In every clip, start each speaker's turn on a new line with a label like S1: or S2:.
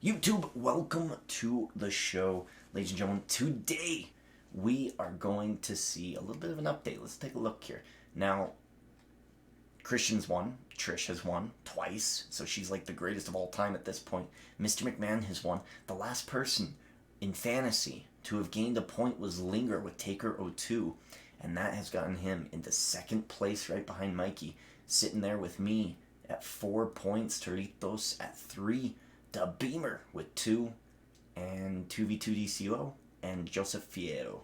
S1: YouTube, welcome to the show, ladies and gentlemen. Today, we are going to see a little bit of an update. Let's take a look here. Now, Christian's won. Trish has won twice, so she's like the greatest of all time at this point. Mr. McMahon has won. The last person in fantasy to have gained a point was Linger with Taker 02, and that has gotten him into second place right behind Mikey, sitting there with me at 4 points, Toritos at 3, Da Beamer with 2, and 2v2DCO, and Joseph Fierro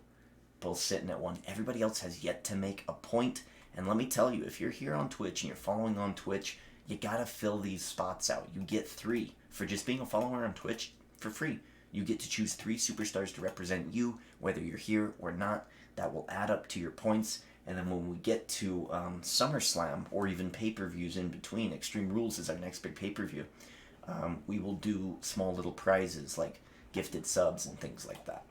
S1: both sitting at 1. Everybody else has yet to make a point. And let me tell you, if you're here on Twitch and you're following on Twitch, you gotta fill these spots out. You get 3 for just being a follower on Twitch for free. You get to choose 3 superstars to represent you, whether you're here or not. That will add up to your points. And then when we get to SummerSlam, or even pay-per-views in between, Extreme Rules is our next big pay-per-view, we will do small little prizes like gifted subs and things like that.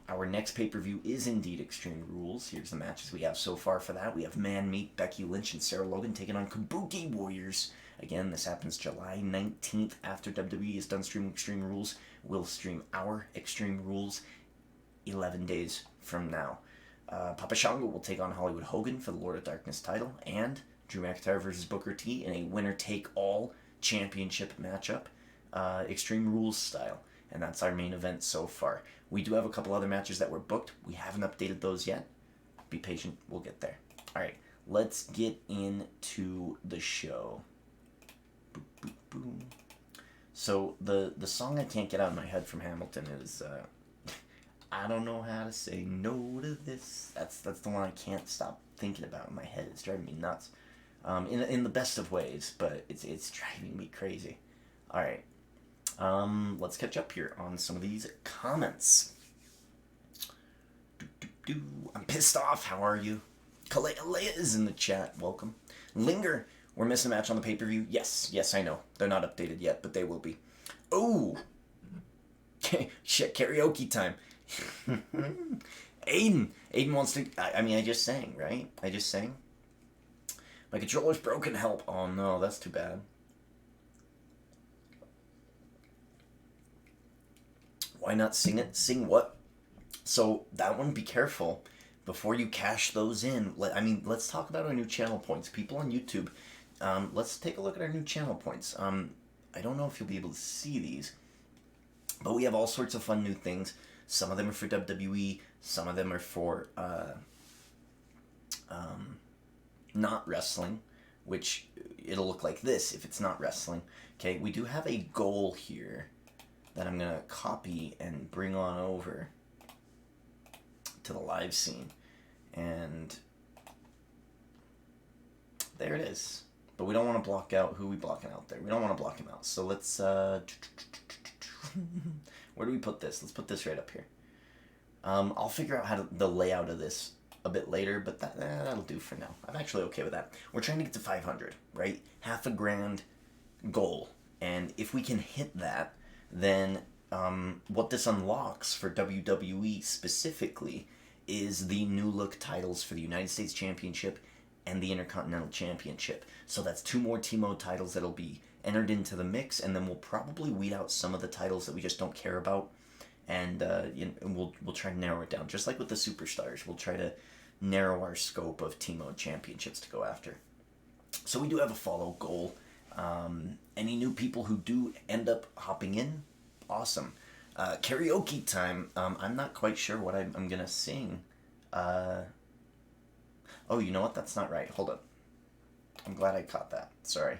S1: Our next pay-per-view is indeed Extreme Rules. Here's the matches we have so far for that. We have Man Meat, Becky Lynch, and Sarah Logan taking on Kabuki Warriors. Again, this happens July 19th after WWE is done streaming Extreme Rules. We'll stream our Extreme Rules 11 days from now. Papa Shango will take on Hollywood Hogan for the Lord of Darkness title, and Drew McIntyre versus Booker T in a winner-take-all championship matchup, Extreme Rules style. And that's our main event so far. We do have a couple other matches that were booked. We haven't updated those yet. Be patient, we'll get there. Alright, let's get into the show. Boop, boop, boom. So, the song I can't get out of my head from Hamilton is, I don't know how to say no to this. That's the one I can't stop thinking about in my head. It's driving me nuts. In the best of ways, but it's driving me crazy. Alright. Let's catch up here on some of these comments. I'm pissed off. How are you? Kalea is in the chat. Welcome. Linger. We're missing a match on the pay-per-view. Yes, I know. They're not updated yet, but they will be. Oh! Shit, karaoke time. Aiden wants to... I just sang, right? I just sang. My controller's broken. Help. Oh no, that's too bad. Why not sing it? Sing what? So, that one, be careful. Before you cash those in, let's talk about our new channel points. People on YouTube, let's take a look at our new channel points. I don't know if you'll be able to see these, but we have all sorts of fun new things. Some of them are for WWE, some of them are for not wrestling, which it'll look like this if it's not wrestling. Okay, we do have a goal here that I'm going to copy and bring on over to the live scene. And there it is. But we don't want to block out who we blocking out there. We don't want to block him out. So let's, where do we put this? Let's put this right up here. I'll figure out the layout of this a bit later, but that'll do for now. I'm actually okay with that. We're trying to get to 500, right? $500,000 goal. And if we can hit that, then what this unlocks for WWE specifically is the new look titles for the United States Championship and the Intercontinental Championship. So that's 2 more TMode titles that'll be entered into the mix, and then we'll probably weed out some of the titles that we just don't care about, and we'll try to narrow it down. Just like with the Superstars, we'll try to narrow our scope of TMode championships to go after. So we do have a follow goal. Any new people who do end up hopping in, awesome. Karaoke time. I'm not quite sure what I'm gonna sing. Oh, you know what? That's not right. Hold up. I'm glad I caught that. Sorry.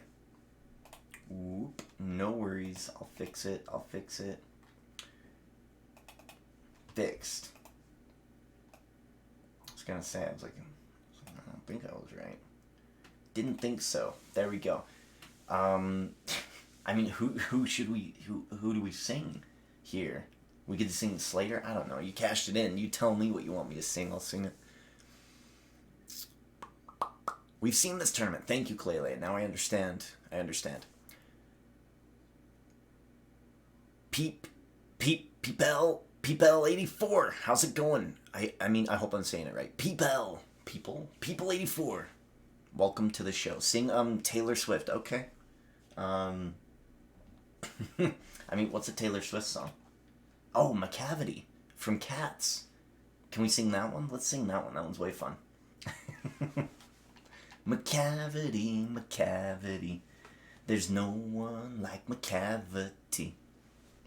S1: Whoop. No worries. I'll fix it. Fixed. I was gonna say, I don't think I was right. Didn't think so. There we go. Who do we sing here? We could sing Slater? I don't know. You cashed it in. You tell me what you want me to sing. I'll sing it. We've seen this tournament. Thank you, Claylay. Now I understand. Peepel 84. How's it going? I hope I'm saying it right. People 84. Welcome to the show. Sing Taylor Swift. Okay. I mean, what's a Taylor Swift song? Oh, McCavity from Cats. Can we sing that one? Let's sing that one. That one's way fun. McCavity, McCavity. There's no one like McCavity.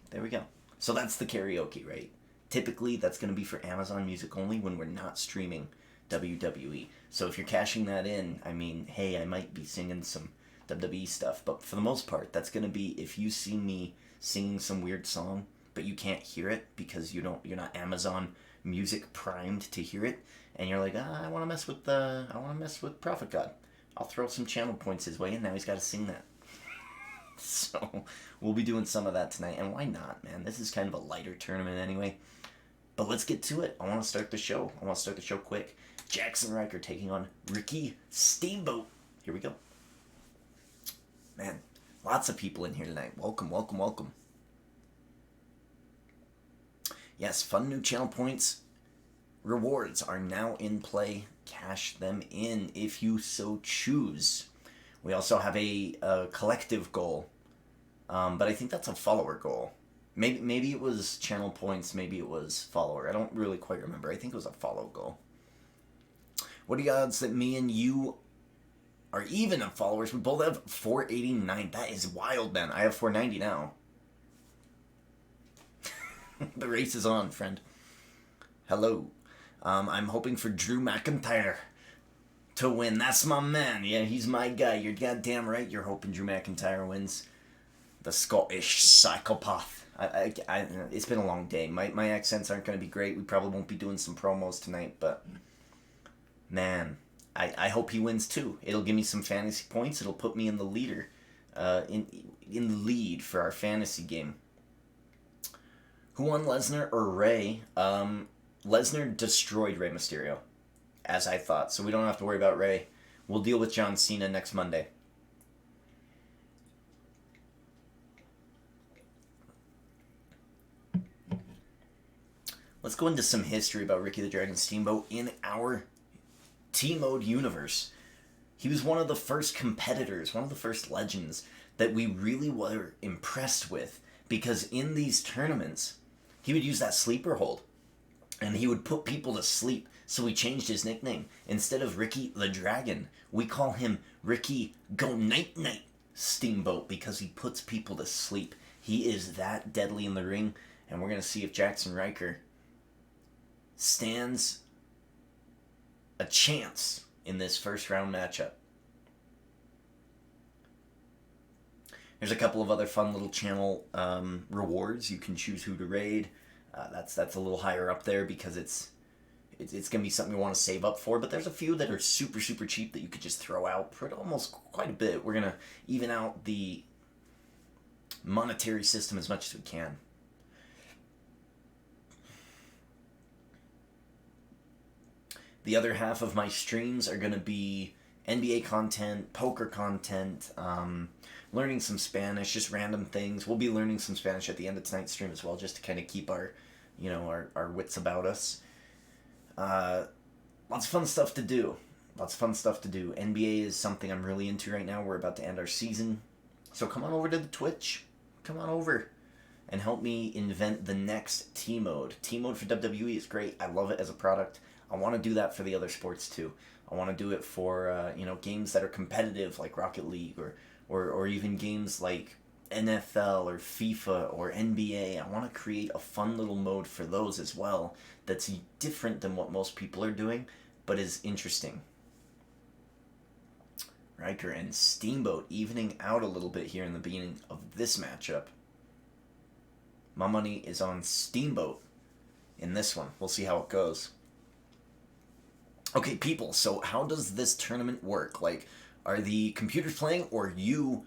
S1: There we go. So that's the karaoke, right? Typically, that's going to be for Amazon Music only when we're not streaming WWE. So if you're cashing that in, I mean, hey, I might be singing some WWE stuff, but for the most part, that's going to be if you see me singing some weird song, but you can't hear it because you're not Amazon Music primed to hear it, and you're like, I want to mess with Prophet God. I'll throw some channel points his way, and now he's got to sing that. So we'll be doing some of that tonight, and why not, man? This is kind of a lighter tournament anyway. But let's get to it. I want to start the show. Quick. Jackson Riker taking on Ricky Steamboat. Here we go. Man, lots of people in here tonight. Welcome, welcome, welcome. Yes, fun new channel points. Rewards are now in play. Cash them in if you so choose. We also have a collective goal. But I think that's a follower goal. Maybe it was channel points, maybe it was follower. I don't really quite remember. I think it was a follow goal. What are the odds that me and you are even at followers? We both have 489. That is wild, man. I have 490 now. The race is on, friend. Hello. I'm hoping for Drew McIntyre to win. That's my man. Yeah, he's my guy. You're goddamn right. You're hoping Drew McIntyre wins. The Scottish psychopath. It's been a long day. My accents aren't going to be great. We probably won't be doing some promos tonight, but man, I hope he wins too. It'll give me some fantasy points. It'll put me in the leader, in the lead for our fantasy game. Who won, Lesnar or Rey? Lesnar destroyed Rey Mysterio, as I thought. So we don't have to worry about Rey. We'll deal with John Cena next Monday. Let's go into some history about Ricky the Dragon Steamboat in our TMode universe. He was one of the first competitors, one of the first legends that we really were impressed with, because in these tournaments, he would use that sleeper hold, and he would put people to sleep, so we changed his nickname. Instead of Ricky the Dragon, we call him Ricky Go Night Night Steamboat, because he puts people to sleep. He is that deadly in the ring, and we're going to see if Jackson Riker stands a chance in this first round matchup. There's a couple of other fun little channel rewards. You can choose who to raid. That's a little higher up there because it's gonna be something you want to save up for. But there's a few that are super cheap that you could just throw out for almost quite a bit. We're gonna even out the monetary system as much as we can. The other half of my streams are going to be NBA content, poker content, learning some Spanish, just random things. We'll be learning some Spanish at the end of tonight's stream as well, just to kind of keep our wits about us. Lots of fun stuff to do. NBA is something I'm really into right now. We're about to end our season. So come on over to the Twitch. Come on over and help me invent the next TMode. TMode for WWE is great. I love it as a product. I want to do that for the other sports too. I want to do it for games that are competitive like Rocket League or even games like NFL or FIFA or NBA. I want to create a fun little mode for those as well that's different than what most people are doing, but is interesting. Riker and Steamboat evening out a little bit here in the beginning of this matchup. My money is on Steamboat in this one. We'll see how it goes. Okay, people, so how does this tournament work? Like, are the computers playing or you?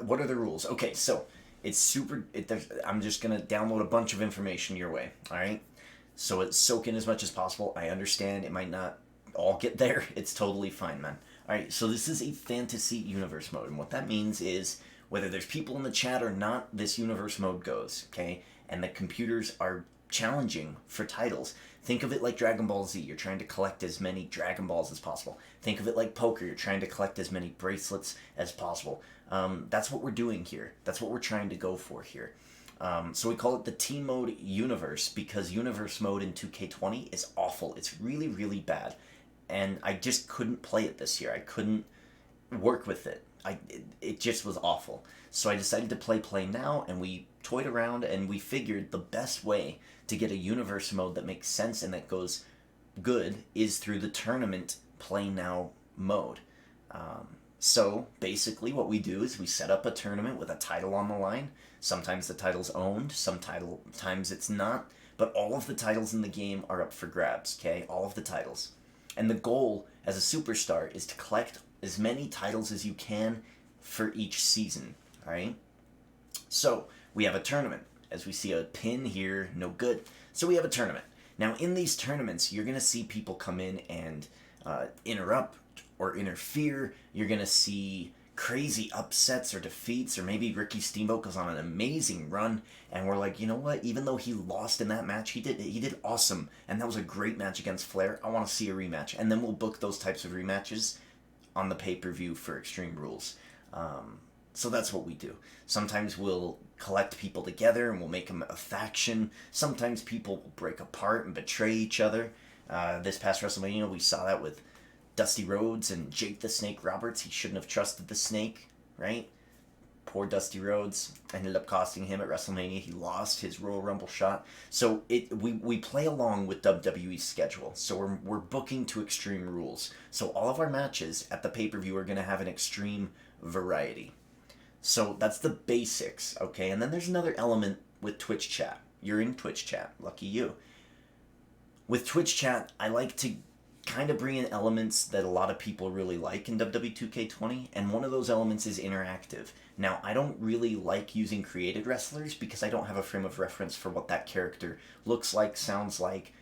S1: What are the rules? Okay, so it's I'm just going to download a bunch of information your way, all right? So it's soak in as much as possible. I understand it might not all get there. It's totally fine, man. All right, so this is a fantasy universe mode, and what that means is whether there's people in the chat or not, this universe mode goes, okay? And the computers are challenging for titles. Think of it like Dragon Ball Z. You're trying to collect as many Dragon Balls as possible. Think of it like poker. You're trying to collect as many bracelets as possible. That's what we're doing here. That's what we're trying to go for here. So we call it the TMode universe because universe mode in 2K20 is awful. It's really, really bad. And I just couldn't play it this year. I couldn't work with it. It just was awful. So I decided to play now, and we toyed around, and we figured the best way to get a universe mode that makes sense and that goes good is through the tournament play now mode. So basically what we do is we set up a tournament with a title on the line. Sometimes the title's owned, sometimes it's not, but all of the titles in the game are up for grabs, okay? All of the titles. And the goal as a superstar is to collect as many titles as you can for each season, alright? So we have a tournament. As we see a pin here, no good. So we have a tournament. Now in these tournaments, you're going to see people come in and interrupt or interfere. You're going to see crazy upsets or defeats, or maybe Ricky Steamboat goes on an amazing run and we're like, you know what, even though he lost in that match, he did awesome, and that was a great match against Flair. I want to see a rematch, and then we'll book those types of rematches on the pay-per-view for Extreme Rules. So that's what we do. Sometimes we'll collect people together and we'll make them a faction. Sometimes people will break apart and betray each other. This past WrestleMania, we saw that with Dusty Rhodes and Jake the Snake Roberts. He shouldn't have trusted the Snake, right? Poor Dusty Rhodes. Ended up costing him at WrestleMania. He lost his Royal Rumble shot. So we play along with WWE's schedule. So we're booking to Extreme Rules. So all of our matches at the pay-per-view are going to have an extreme variety. So that's the basics, okay? And then there's another element with Twitch chat. You're in Twitch chat. Lucky you. With Twitch chat, I like to kind of bring in elements that a lot of people really like in WWE 2K20, and one of those elements is interactive. Now, I don't really like using created wrestlers because I don't have a frame of reference for what that character looks like, sounds like,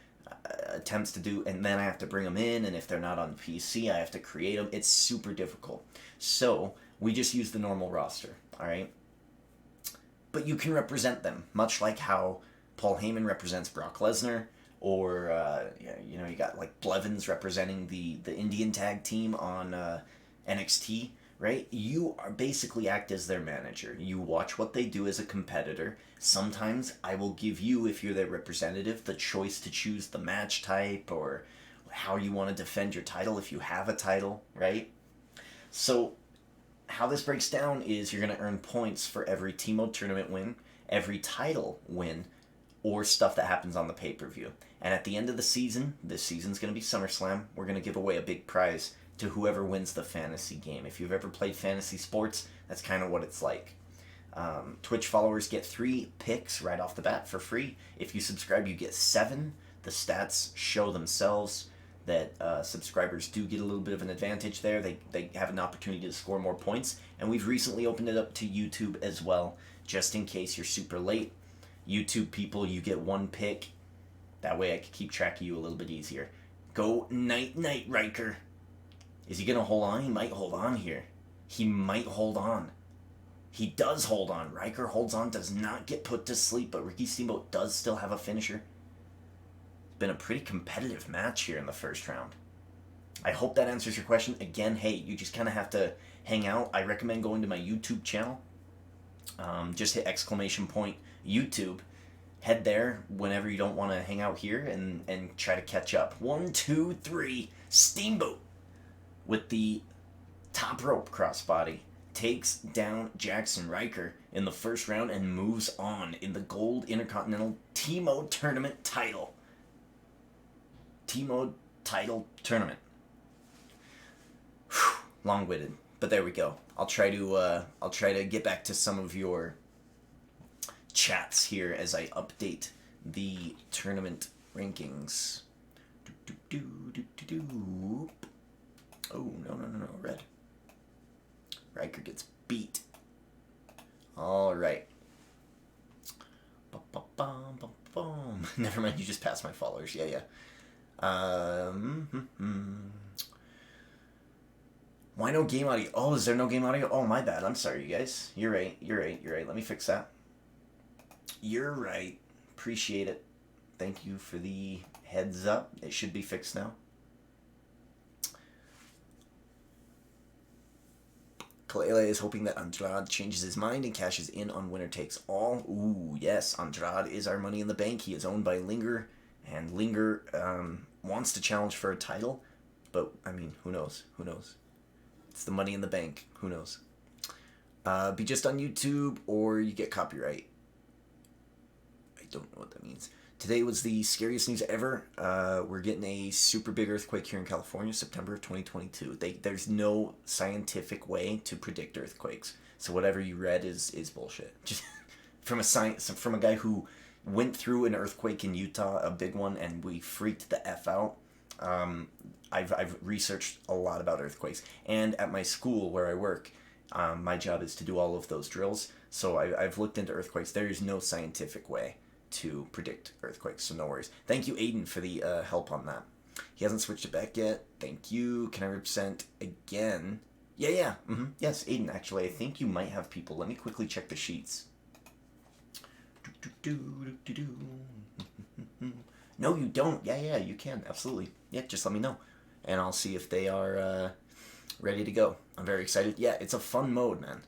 S1: attempts to do, and then I have to bring them in, and if they're not on PC, I have to create them. It's super difficult. So we just use the normal roster, alright? But you can represent them, much like how Paul Heyman represents Brock Lesnar, or, you know, you got like Blevins representing the Indian tag team on NXT, right? You are basically act as their manager. You watch what they do as a competitor. Sometimes I will give you, if you're their representative, the choice to choose the match type or how you want to defend your title if you have a title, right? So how this breaks down is you're going to earn points for every TMode tournament win, every title win, or stuff that happens on the pay-per-view. And at the end of the season, this season's going to be SummerSlam, we're going to give away a big prize to whoever wins the fantasy game. If you've ever played fantasy sports, that's kind of what it's like. Twitch followers get 3 picks right off the bat for free. If you subscribe, you get 7. The stats show themselves that subscribers do get a little bit of an advantage there. They have an opportunity to score more points. And we've recently opened it up to YouTube as well, just in case you're super late. YouTube people, you get 1 pick. That way I can keep track of you a little bit easier. Go night-night, Riker. Is he going to hold on? He might hold on here. He might hold on. He does hold on. Riker holds on, does not get put to sleep, but Ricky Steamboat does still have a finisher. It's been a pretty competitive match here in the first round. I hope that answers your question. Again, hey, you just kind of have to hang out. I recommend going to my YouTube channel. Just hit !YouTube. Head there whenever you don't want to hang out here and try to catch up. 1, 2, 3. Steamboat with the top rope crossbody takes down Jackson Riker in the first round and moves on in the Gold Intercontinental TMode Tournament title. TMode title tournament. Whew, long-winded, but there we go. I'll try to get back to some of your chats here as I update the tournament rankings. Oh, no, red. Riker gets beat. All right. Never mind, you just passed my followers. Yeah. Why no game audio? Oh, is there no game audio? Oh, my bad. I'm sorry, you guys. You're right. Let me fix that. You're right. Appreciate it. Thank you for the heads up. It should be fixed now. Kalele is hoping that Andrade changes his mind and cashes in on winner takes all. Ooh, yes, Andrade is our Money in the Bank. He is owned by Linger, and Linger wants to challenge for a title, but, I mean, who knows? Who knows? It's the Money in the Bank. Who knows? Be just on YouTube, or you get copyright. I don't know what that means. Today was the scariest news ever. We're getting a super big earthquake here in California, September of 2022. There's no scientific way to predict earthquakes. So whatever you read is bullshit. Just from a guy who went through an earthquake in Utah, a big one, and we freaked the F out. I've researched a lot about earthquakes. And at my school where I work, my job is to do all of those drills. So I've looked into earthquakes. There is no scientific way to predict earthquakes, so no worries. Thank you, Aiden, for the help on that. He hasn't switched it back yet. Thank you. Can I represent again? Yeah. Yes, Aiden, actually, I think you might have people. Let me quickly check the sheets. No, you don't. Yeah, you can. Absolutely. Yeah, just let me know. And I'll see if they are ready to go. I'm very excited. Yeah, it's a fun mode, man.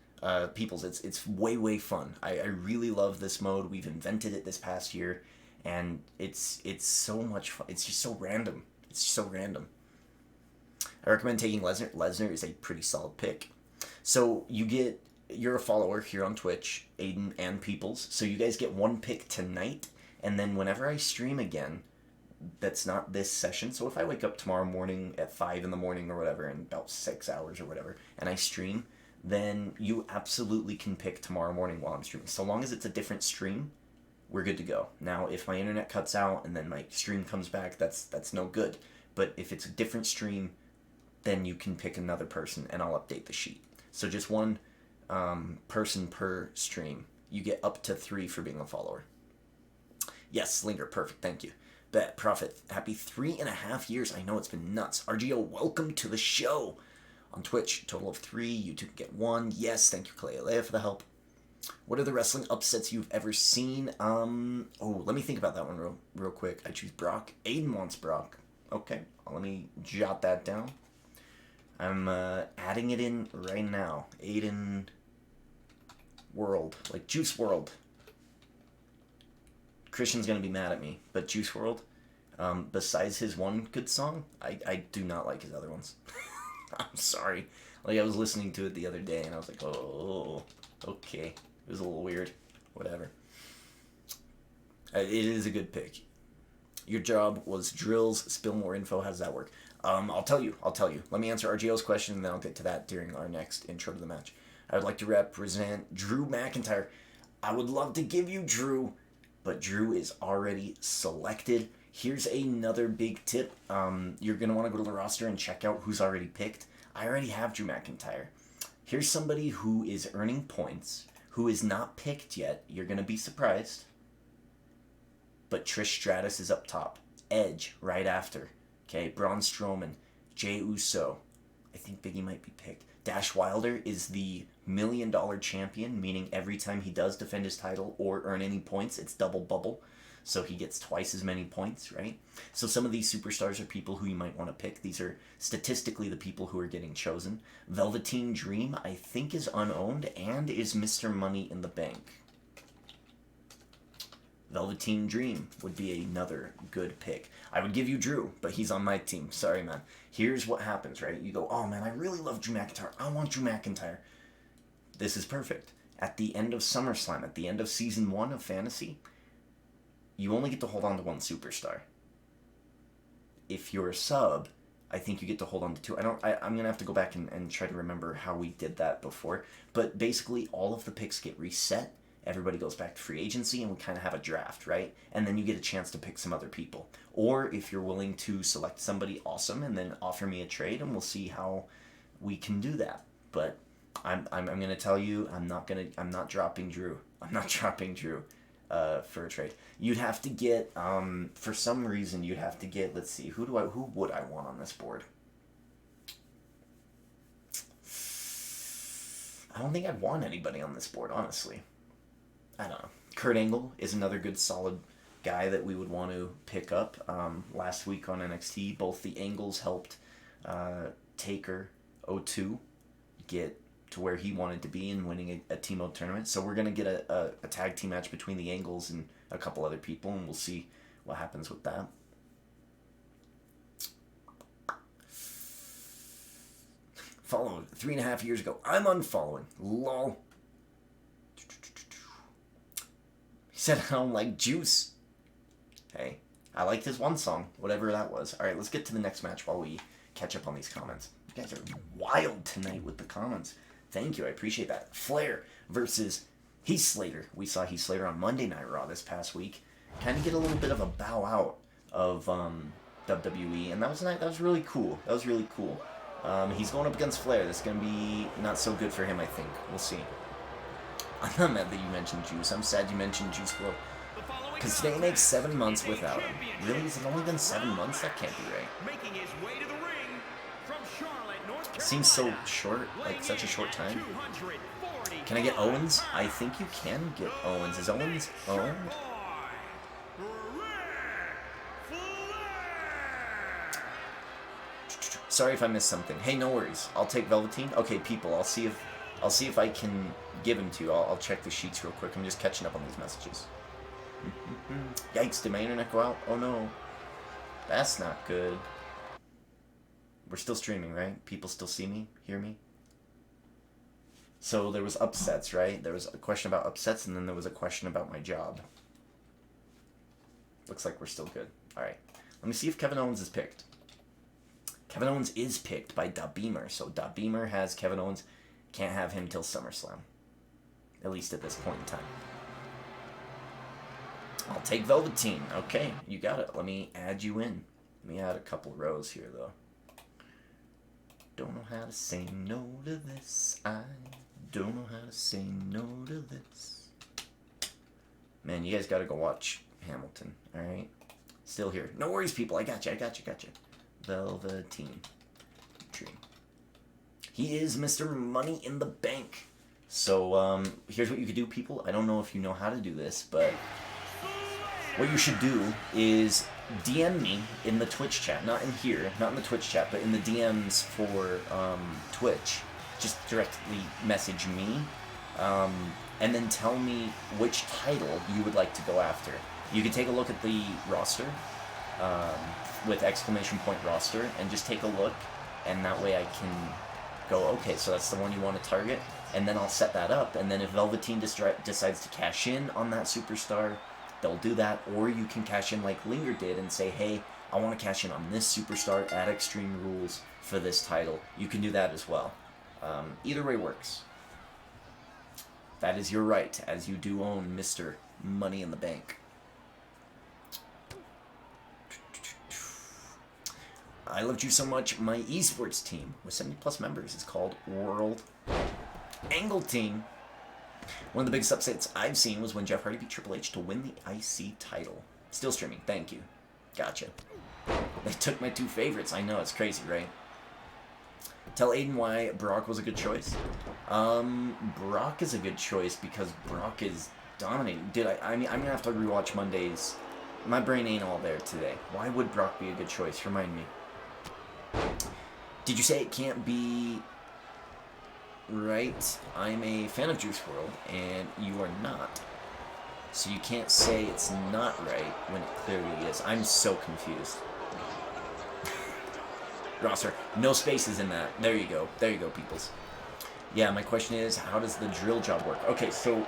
S1: Peoples, it's way fun. I really love this mode. We've invented it this past year, and it's so much fun. It's just so random. It's just so random. I recommend taking Lesnar. Lesnar is a pretty solid pick. So you're a follower here on Twitch, Aiden and Peoples. So you guys get one pick tonight, and then whenever I stream again, that's not this session. So if I wake up tomorrow morning at 5 in the morning or whatever, in about 6 hours or whatever, and I stream, then you absolutely can pick tomorrow morning while I'm streaming. So long as it's a different stream, we're good to go. Now, if my internet cuts out and then my stream comes back, that's no good. But if it's a different stream, then you can pick another person, and I'll update the sheet. So just one person per stream. You get up to 3 for being a follower. Yes, Linger, perfect, thank you. Bet Profit, happy 3.5 years. I know it's been nuts. RGO, welcome to the show. On Twitch, total of 3. YouTube get 1. Yes, thank you, Kalea for the help. What are the wrestling upsets you've ever seen? Let me think about that one real quick. I choose Brock. Aiden wants Brock. Okay, let me jot that down. I'm adding it in right now. Aiden World, like Juice World. Christian's gonna be mad at me, but Juice World, besides his one good song, I do not like his other ones. I'm sorry. Like, I was listening to it the other day, and I was like, oh, okay. It was a little weird. Whatever. It is a good pick. Your job was drills. Spill more info. How does that work? I'll tell you. Let me answer RGO's question, and then I'll get to that during our next intro to the match. I would like to represent Drew McIntyre. I would love to give you Drew, but Drew is already selected. Here's another big tip. You're going to want to go to the roster and check out who's already picked. I already have Drew McIntyre. Here's somebody who is earning points, who is not picked yet. You're going to be surprised. But Trish Stratus is up top. Edge right after. Okay, Braun Strowman. Jey Uso. I think Biggie might be picked. Dash Wilder is the $1 million champion, meaning every time he does defend his title or earn any points, it's double bubble. So he gets twice as many points, right? So some of these superstars are people who you might want to pick. These are statistically the people who are getting chosen. Velveteen Dream, I think, is unowned and is Mr. Money in the Bank. Velveteen Dream would be another good pick. I would give you Drew, but he's on my team. Sorry, man. Here's what happens, right? You go, oh, man, I really love Drew McIntyre. I want Drew McIntyre. This is perfect. At the end of SummerSlam, at the end of Season 1 of Fantasy, you only get to hold on to one superstar. If you're a sub, I think you get to hold on to 2. I'm going to have to go back and try to remember how we did that before. But basically, all of the picks get reset. Everybody goes back to free agency, and we kind of have a draft, right? And then you get a chance to pick some other people. Or if you're willing to select somebody awesome and then offer me a trade, and we'll see how we can do that. But I'm going to tell you, I'm not dropping Drew. I'm not dropping Drew for a trade. You'd have to get, for some reason, you'd have to get, let's see, who would I want on this board? I don't think I'd want anybody on this board, honestly. I don't know. Kurt Angle is another good, solid guy that we would want to pick up. Last week on NXT, both the Angles helped Taker 02 get to where he wanted to be in winning a TMode tournament. So we're going to get a tag team match between the Angles and a couple other people, and we'll see what happens with that. Followed 3.5 years ago. I'm unfollowing. Lol. He said I don't like Juice. Hey, I liked his one song, whatever that was. Alright, let's get to the next match while we catch up on these comments. You guys are wild tonight with the comments. Thank you, I appreciate that. Flair versus Heath Slater. We saw Heath Slater on Monday Night Raw this past week. Kind of get a little bit of a bow out of WWE, and that was really cool. That was really cool. He's going up against Flair. That's going to be not so good for him, I think. We'll see. I'm not mad that you mentioned Juice. I'm sad you mentioned Juice WRLD. Because today makes 7 months without him. Really? Has it only been 7 months? That can't be right. Seems so short, like such a short time. Can I get Owens? I think you can get Owens. Is Owens owned? Sorry if I missed something. Hey, no worries. I'll take Velveteen. Okay, people. I'll see if I can give him to you. I'll check the sheets real quick. I'm just catching up on these messages. Yikes! Did my internet go out? Oh no. That's not good. We're still streaming, right? People still see me, hear me. So there was upsets, right? There was a question about upsets, and then there was a question about my job. Looks like we're still good. All right. Let me see if Kevin Owens is picked. Kevin Owens is picked by Da Beamer, so Da Beamer has Kevin Owens. Can't have him till SummerSlam. At least at this point in time. I'll take Velveteen. Okay, you got it. Let me add you in. Let me add a couple rows here, though. Don't know how to say no to this. I don't know how to say no to this. Man, you guys got to go watch Hamilton, all right? Still here. No worries, people. I got you. Velveteen. Tree. He is Mr. Money in the Bank. So, here's what you could do, people. I don't know if you know how to do this, but what you should do is DM me in the Twitch chat. Not in here, not in the Twitch chat, but in the DMs for Twitch. Just directly message me, and then tell me which title you would like to go after. You can take a look at the roster, with exclamation point roster, and just take a look, and that way I can go, okay, so that's the one you want to target, and then I'll set that up, and then if Velveteen decides to cash in on that superstar, they'll do that, or you can cash in like Linger did and say, hey, I want to cash in on this superstar at Extreme Rules for this title. You can do that as well. Either way works. That is your right, as you do own Mr. Money in the Bank. I loved you so much. My esports team with 70 plus members is called World Angle Team. One of the biggest upsets I've seen was when Jeff Hardy beat Triple H to win the IC title. Still streaming. Thank you. Gotcha. They took my two favorites. I know, it's crazy, right? Tell Aiden why Brock was a good choice. Brock is a good choice because Brock is dominating. Dude, I mean, I'm going to have to rewatch Mondays. My brain ain't all there today. Why would Brock be a good choice? Remind me. Did you say it can't be right? I'm a fan of Juice WRLD, and you are not. So you can't say it's not right when it clearly is. I'm so confused. Roster, no spaces in that. There you go. There you go, peoples. Yeah, my question is, how does the drill job work? Okay, so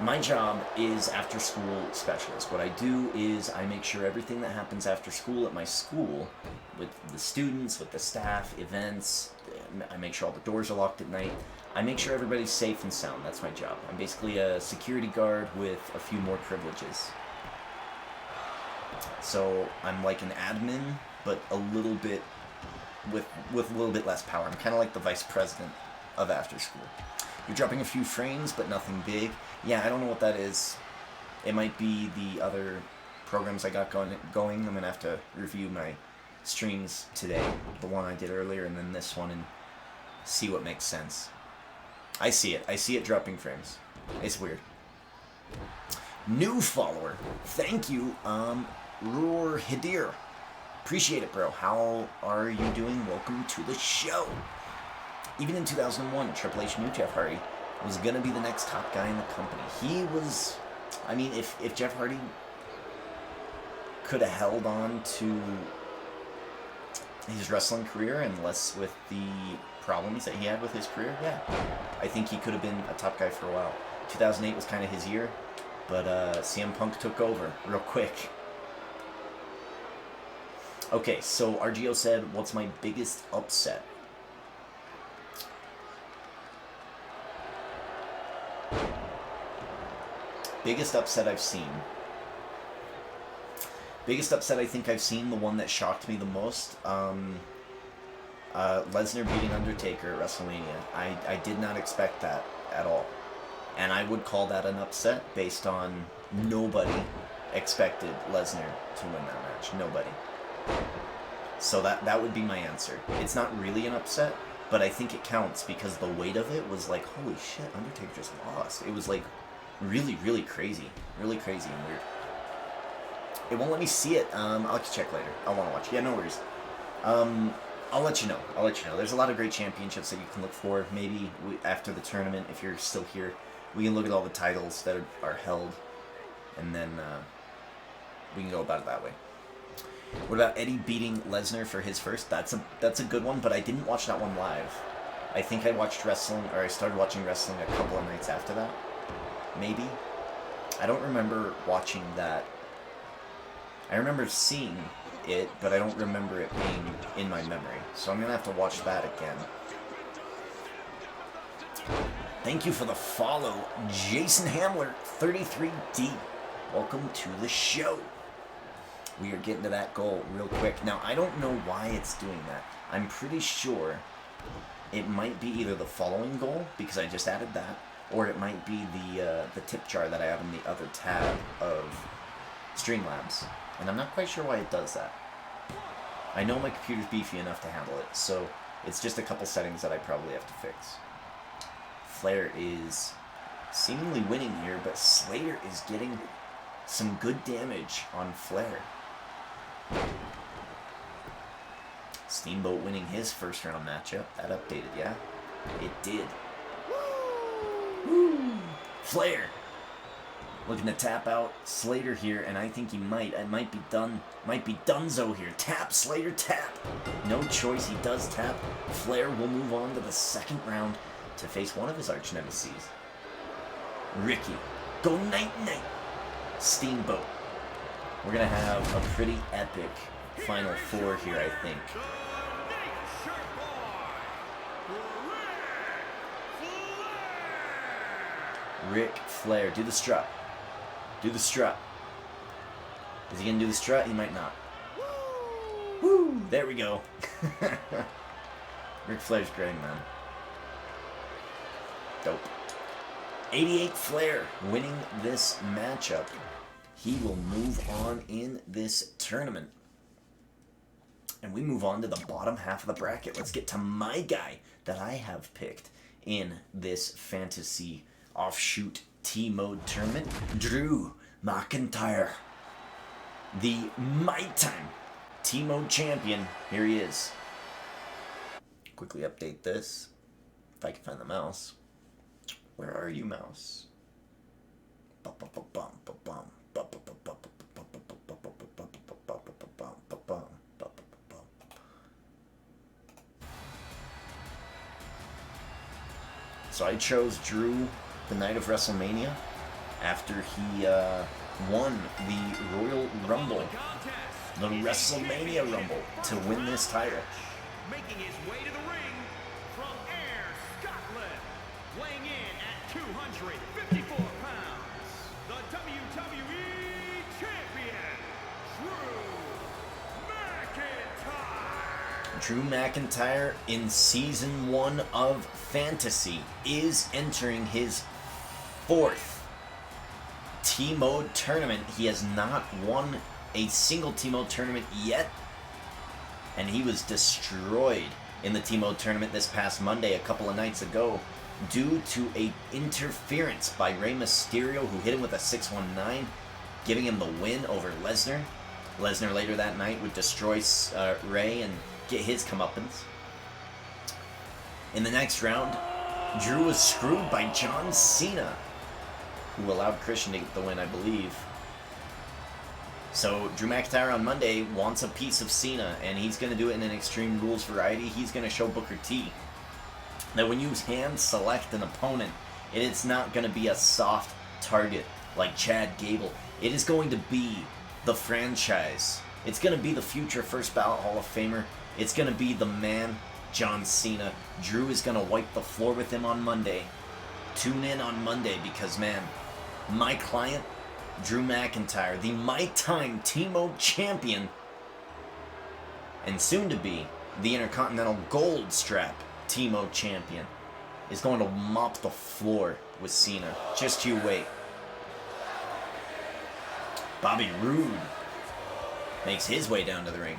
S1: my job is after school specialist. What I do is I make sure everything that happens after school at my school, with the students, with the staff, events, I make sure all the doors are locked at night. I make sure everybody's safe and sound. That's my job. I'm basically a security guard with a few more privileges. So I'm like an admin, but a little bit with a little bit less power. I'm kind of like the vice president of after school. You're dropping a few frames, but nothing big. Yeah, I don't know what that is. It might be the other programs I got going. I'm going to have to review my streams today. The one I did earlier and then this one and see what makes sense. I see it. I see it dropping frames. It's weird. New follower. Thank you, Roar Hidir. Appreciate it, bro. How are you doing? Welcome to the show. even in 2001, Triple H knew Jeff Hardy was going to be the next top guy in the company. He was, I mean, if Jeff Hardy could have held on to his wrestling career and less with the problems that he had with his career, yeah, I think he could have been a top guy for a while. 2008 was kind of his year, but CM Punk took over real quick. Okay, so RGO said, what's my biggest upset? Biggest upset I've seen. Biggest upset I think I've seen, the one that shocked me the most, Lesnar beating Undertaker at WrestleMania. I did not expect that at all. And I would call that an upset based on nobody expected Lesnar to win that match. Nobody. So that would be my answer. It's not really an upset, but I think it counts because the weight of it was like, holy shit, Undertaker just lost. It was like really, really crazy. Really crazy and weird. It won't let me see it. I'll have to check later. I want to watch it. Yeah, no worries. I'll let you know. There's a lot of great championships that you can look for. Maybe after the tournament, if you're still here, we can look at all the titles that are held, and then we can go about it that way. What about Eddie beating Lesnar for his first? That's a good one, but I didn't watch that one live. I think I watched wrestling, or I started watching wrestling a couple of nights after that. Maybe. I don't remember watching that. I remember seeing it, but I don't remember it being in my memory. So I'm going to have to watch that again. Thank you for the follow, Jason Hamler, 33D. Welcome to the show. We are getting to that goal real quick. Now, I don't know why it's doing that. I'm pretty sure it might be either the following goal, because I just added that, or it might be the tip jar that I have in the other tab of Streamlabs. And I'm not quite sure why it does that. I know my computer's beefy enough to handle it, so it's just a couple settings that I probably have to fix. Flair is seemingly winning here, but Slater is getting some good damage on Flair. Steamboat winning his first round matchup. That updated, yeah? It did. Woo! Flair looking to tap out Slater here, and I think he might. It might be done. Might be Dunzo here. Tap, Slater, tap. No choice. He does tap. Flair will move on to the second round to face one of his arch nemesis, Ricky. Go night-night. Steamboat. We're going to have a pretty epic Final Four here, I think. Ric Flair. Do the strut. Do the strut. Is he going to do the strut? He might not. Woo! There we go. Ric Flair's great, man. Dope. 88 Flair winning this matchup. He will move on in this tournament. And we move on to the bottom half of the bracket. Let's get to my guy that I have picked in this fantasy offshoot TMode tournament. Drew McIntyre. The My Time TMode champion. Here he is. Quickly update this. If I can find the mouse. Where are you, mouse? So I chose Drew the night of WrestleMania after he won the Royal Rumble, the WrestleMania Rumble, to win this title.
S2: Making his way to the ring from Ayr, Scotland, weighing in at 254 pounds, the WWE Champion, Drew McIntyre. Drew
S1: McIntyre in Season 1 of Fantasy is entering his 4th T-Mode tournament. He has not won a single T-Mode tournament yet, and he was destroyed in the T-Mode tournament this past Monday, a couple of nights ago, due to a interference by Rey Mysterio, who hit him with a 619, giving him the win over Lesnar. Lesnar later that night would destroy Rey and get his comeuppance. In the next round, Drew was screwed by John Cena, who allowed Christian to get the win, I believe. So Drew McIntyre on Monday wants a piece of Cena, and he's going to do it in an Extreme Rules variety. He's going to show Booker T that when you hand select an opponent, it's not going to be a soft target like Chad Gable. It is going to be the franchise. It's going to be the future first ballot Hall of Famer. It's going to be the man, John Cena. Drew is going to wipe the floor with him on Monday. Tune in on Monday because, man, my client, Drew McIntyre, the My Time TMode champion, and soon to be the Intercontinental Gold Strap TMode champion, is going to mop the floor with Cena. Just you wait. Bobby Roode makes his way down to the ring.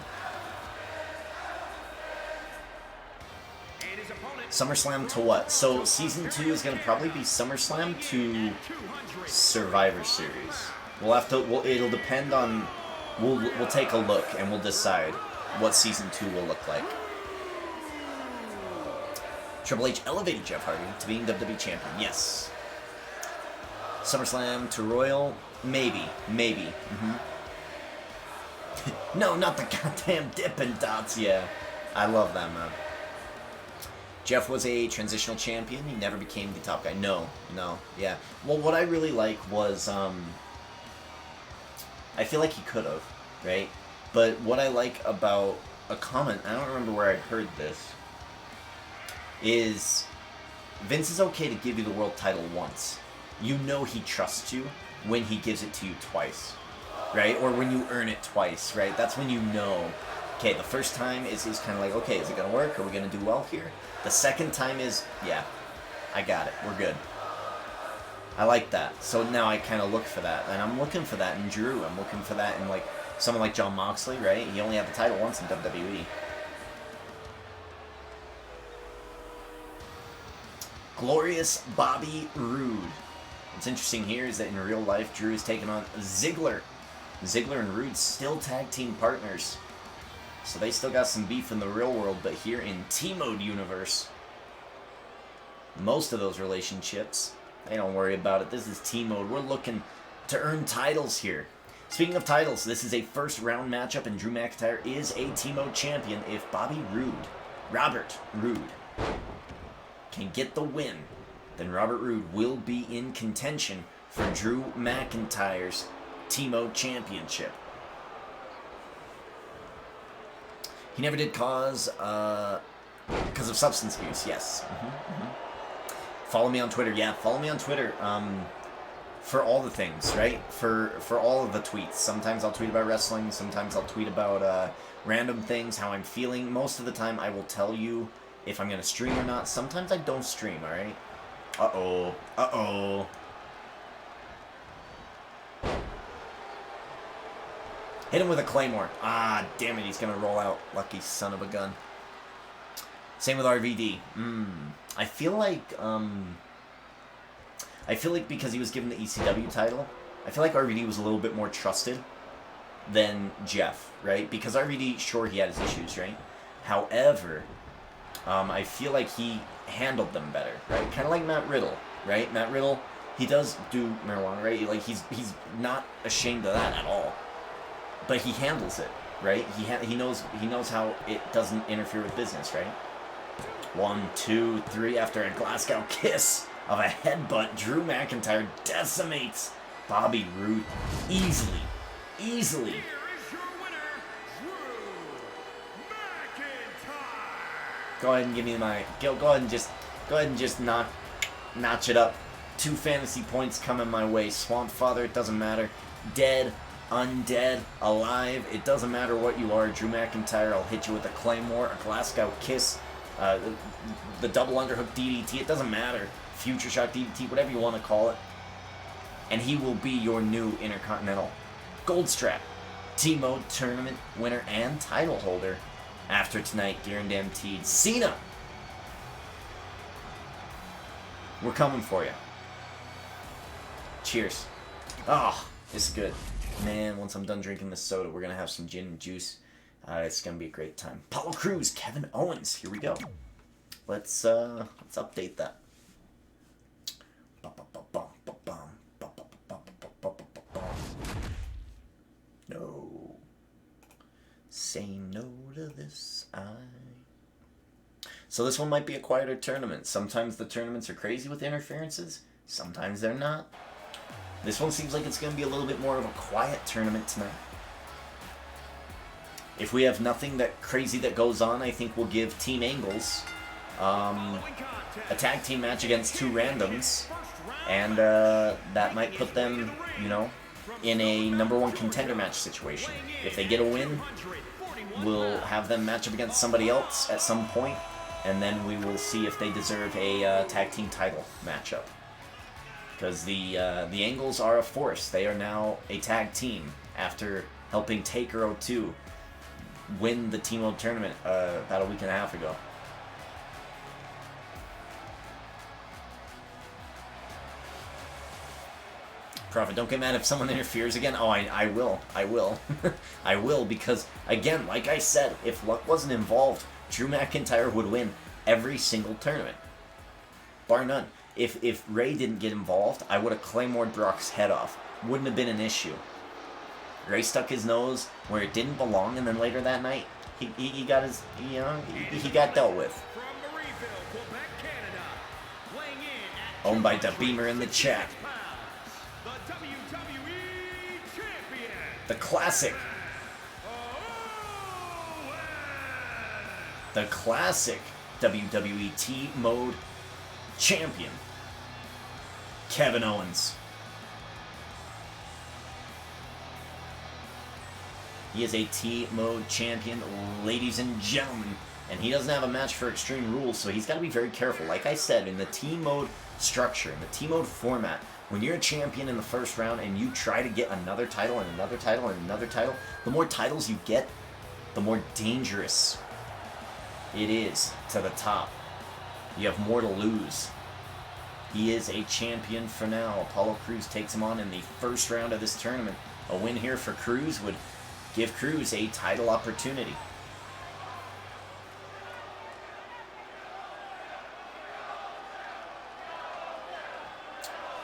S1: SummerSlam to what? So Season 2 is going to probably be SummerSlam to Survivor Series. We'll have to. It'll depend on. We'll take a look and we'll decide what Season 2 will look like. Triple H elevated Jeff Hardy to being WWE champion. Yes. SummerSlam to Royal. Maybe. No, not the goddamn Dippin' Dots. Yeah, I love that, man. Jeff was a transitional champion. He never became the top guy. No, yeah. Well, what I really like was, I feel like he could have, right? But what I like about a comment, I don't remember where I heard this, is Vince is okay to give you the world title once. You know he trusts you when he gives it to you twice, right? Or when you earn it twice, right? That's when you know, okay, the first time is kind of like, okay, is it going to work? Are we going to do well here? The second time is, yeah, I got it. We're good. I like that. So now I kind of look for that. And I'm looking for that in Drew. I'm looking for that in, like, someone like Jon Moxley, right? He only had the title once in WWE. Glorious Bobby Roode. What's interesting here is that in real life, Drew is taking on Ziggler. Ziggler and Roode still tag team partners. So they still got some beef in the real world, but here in TMode universe, most of those relationships, they don't worry about it. This is TMode. We're looking to earn titles here. Speaking of titles, this is a first round matchup, and Drew McIntyre is a TMode champion. If Robert Roode, can get the win, then Robert Roode will be in contention for Drew McIntyre's TMode championship. He never did cause because of substance abuse. Yes. Follow me on Twitter. Yeah, follow me on Twitter. For all the things, right? For all of the tweets. Sometimes I'll tweet about wrestling. Sometimes I'll tweet about random things, how I'm feeling. Most of the time, I will tell you if I'm gonna stream or not. Sometimes I don't stream. All right. Uh-oh. Hit him with a Claymore. Ah, damn it, he's going to roll out. Lucky son of a gun. Same with RVD. I feel like because he was given the ECW title, I feel like RVD was a little bit more trusted than Jeff, right? Because RVD, sure, he had his issues, right? However, I feel like he handled them better, right? Kind of like Matt Riddle, right? Matt Riddle, he does do marijuana, right? Like, he's not ashamed of that at all. But he handles it, right? He knows how it doesn't interfere with business, right? 1, 2, 3 after a Glasgow kiss of a headbutt, Drew McIntyre decimates Bobby Roode easily.
S2: Here is your winner, Drew McIntyre.
S1: Go ahead and give me my. Go ahead and just notch it up. 2 fantasy points coming my way. Swamp Father, it doesn't matter. Dead, undead, alive, it doesn't matter what you are. Drew McIntyre, I'll hit you with a Claymore, a Glasgow kiss, the double underhook DDT, it doesn't matter. Future Shock DDT, whatever you want to call it. And he will be your new Intercontinental Gold Strap TMode tournament winner and title holder after tonight, guaranteed. Cena! We're coming for you. Cheers. Oh, this is good. Man, once I'm done drinking this soda, we're going to have some gin and juice. It's going to be a great time. Apollo Crews, Kevin Owens. Here we go. Let's update that. No. Say no to this, So this one might be a quieter tournament. Sometimes the tournaments are crazy with interferences. Sometimes they're not. This one seems like it's going to be a little bit more of a quiet tournament tonight. If we have nothing that crazy that goes on, I think we'll give Team Angles a tag team match against two randoms. And that might put them, you know, in a #1 contender match situation. If they get a win, we'll have them match up against somebody else at some point, and then we will see if they deserve a tag team title matchup. Because the Angles are a force. They are now a tag team after helping Taker 02 win the TMode tournament about a week and a half ago. Prophet, don't get mad if someone interferes again. Oh, I will. I will. I will, because, again, like I said, if luck wasn't involved, Drew McIntyre would win every single tournament. Bar none. If Ray didn't get involved, I would have Claymored Brock's head off. Wouldn't have been an issue. Ray stuck his nose where it didn't belong, and then later that night, he got his, you know, he got dealt with. Owned by the Beamer in the chat. The classic. The classic WWE T-Mode champion, Kevin Owens. He is a T-Mode champion, ladies and gentlemen. And he doesn't have a match for Extreme Rules, so he's got to be very careful. Like I said, in the T-Mode structure, in the T-Mode format, when you're a champion in the first round and you try to get another title and another title and another title, the more titles you get, the more dangerous it is to the top. You have more to lose. He is a champion for now. Apollo Crews takes him on in the first round of this tournament. A win here for Crews would give Crews a title opportunity.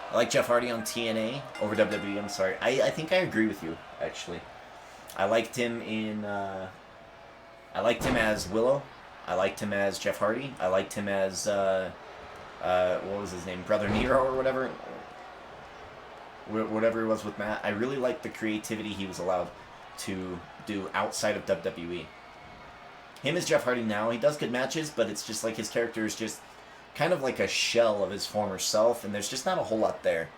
S1: I like Jeff Hardy on TNA over WWE. I'm sorry. I think I agree with you, actually. I liked him in... I liked him as Willow. I liked him as Jeff Hardy. I liked him as... what was his name? Brother Nero or whatever. Whatever it was with Matt. I really liked the creativity he was allowed to do outside of WWE. Him as Jeff Hardy now, he does good matches, but it's just like his character is just kind of like a shell of his former self, and there's just not a whole lot there.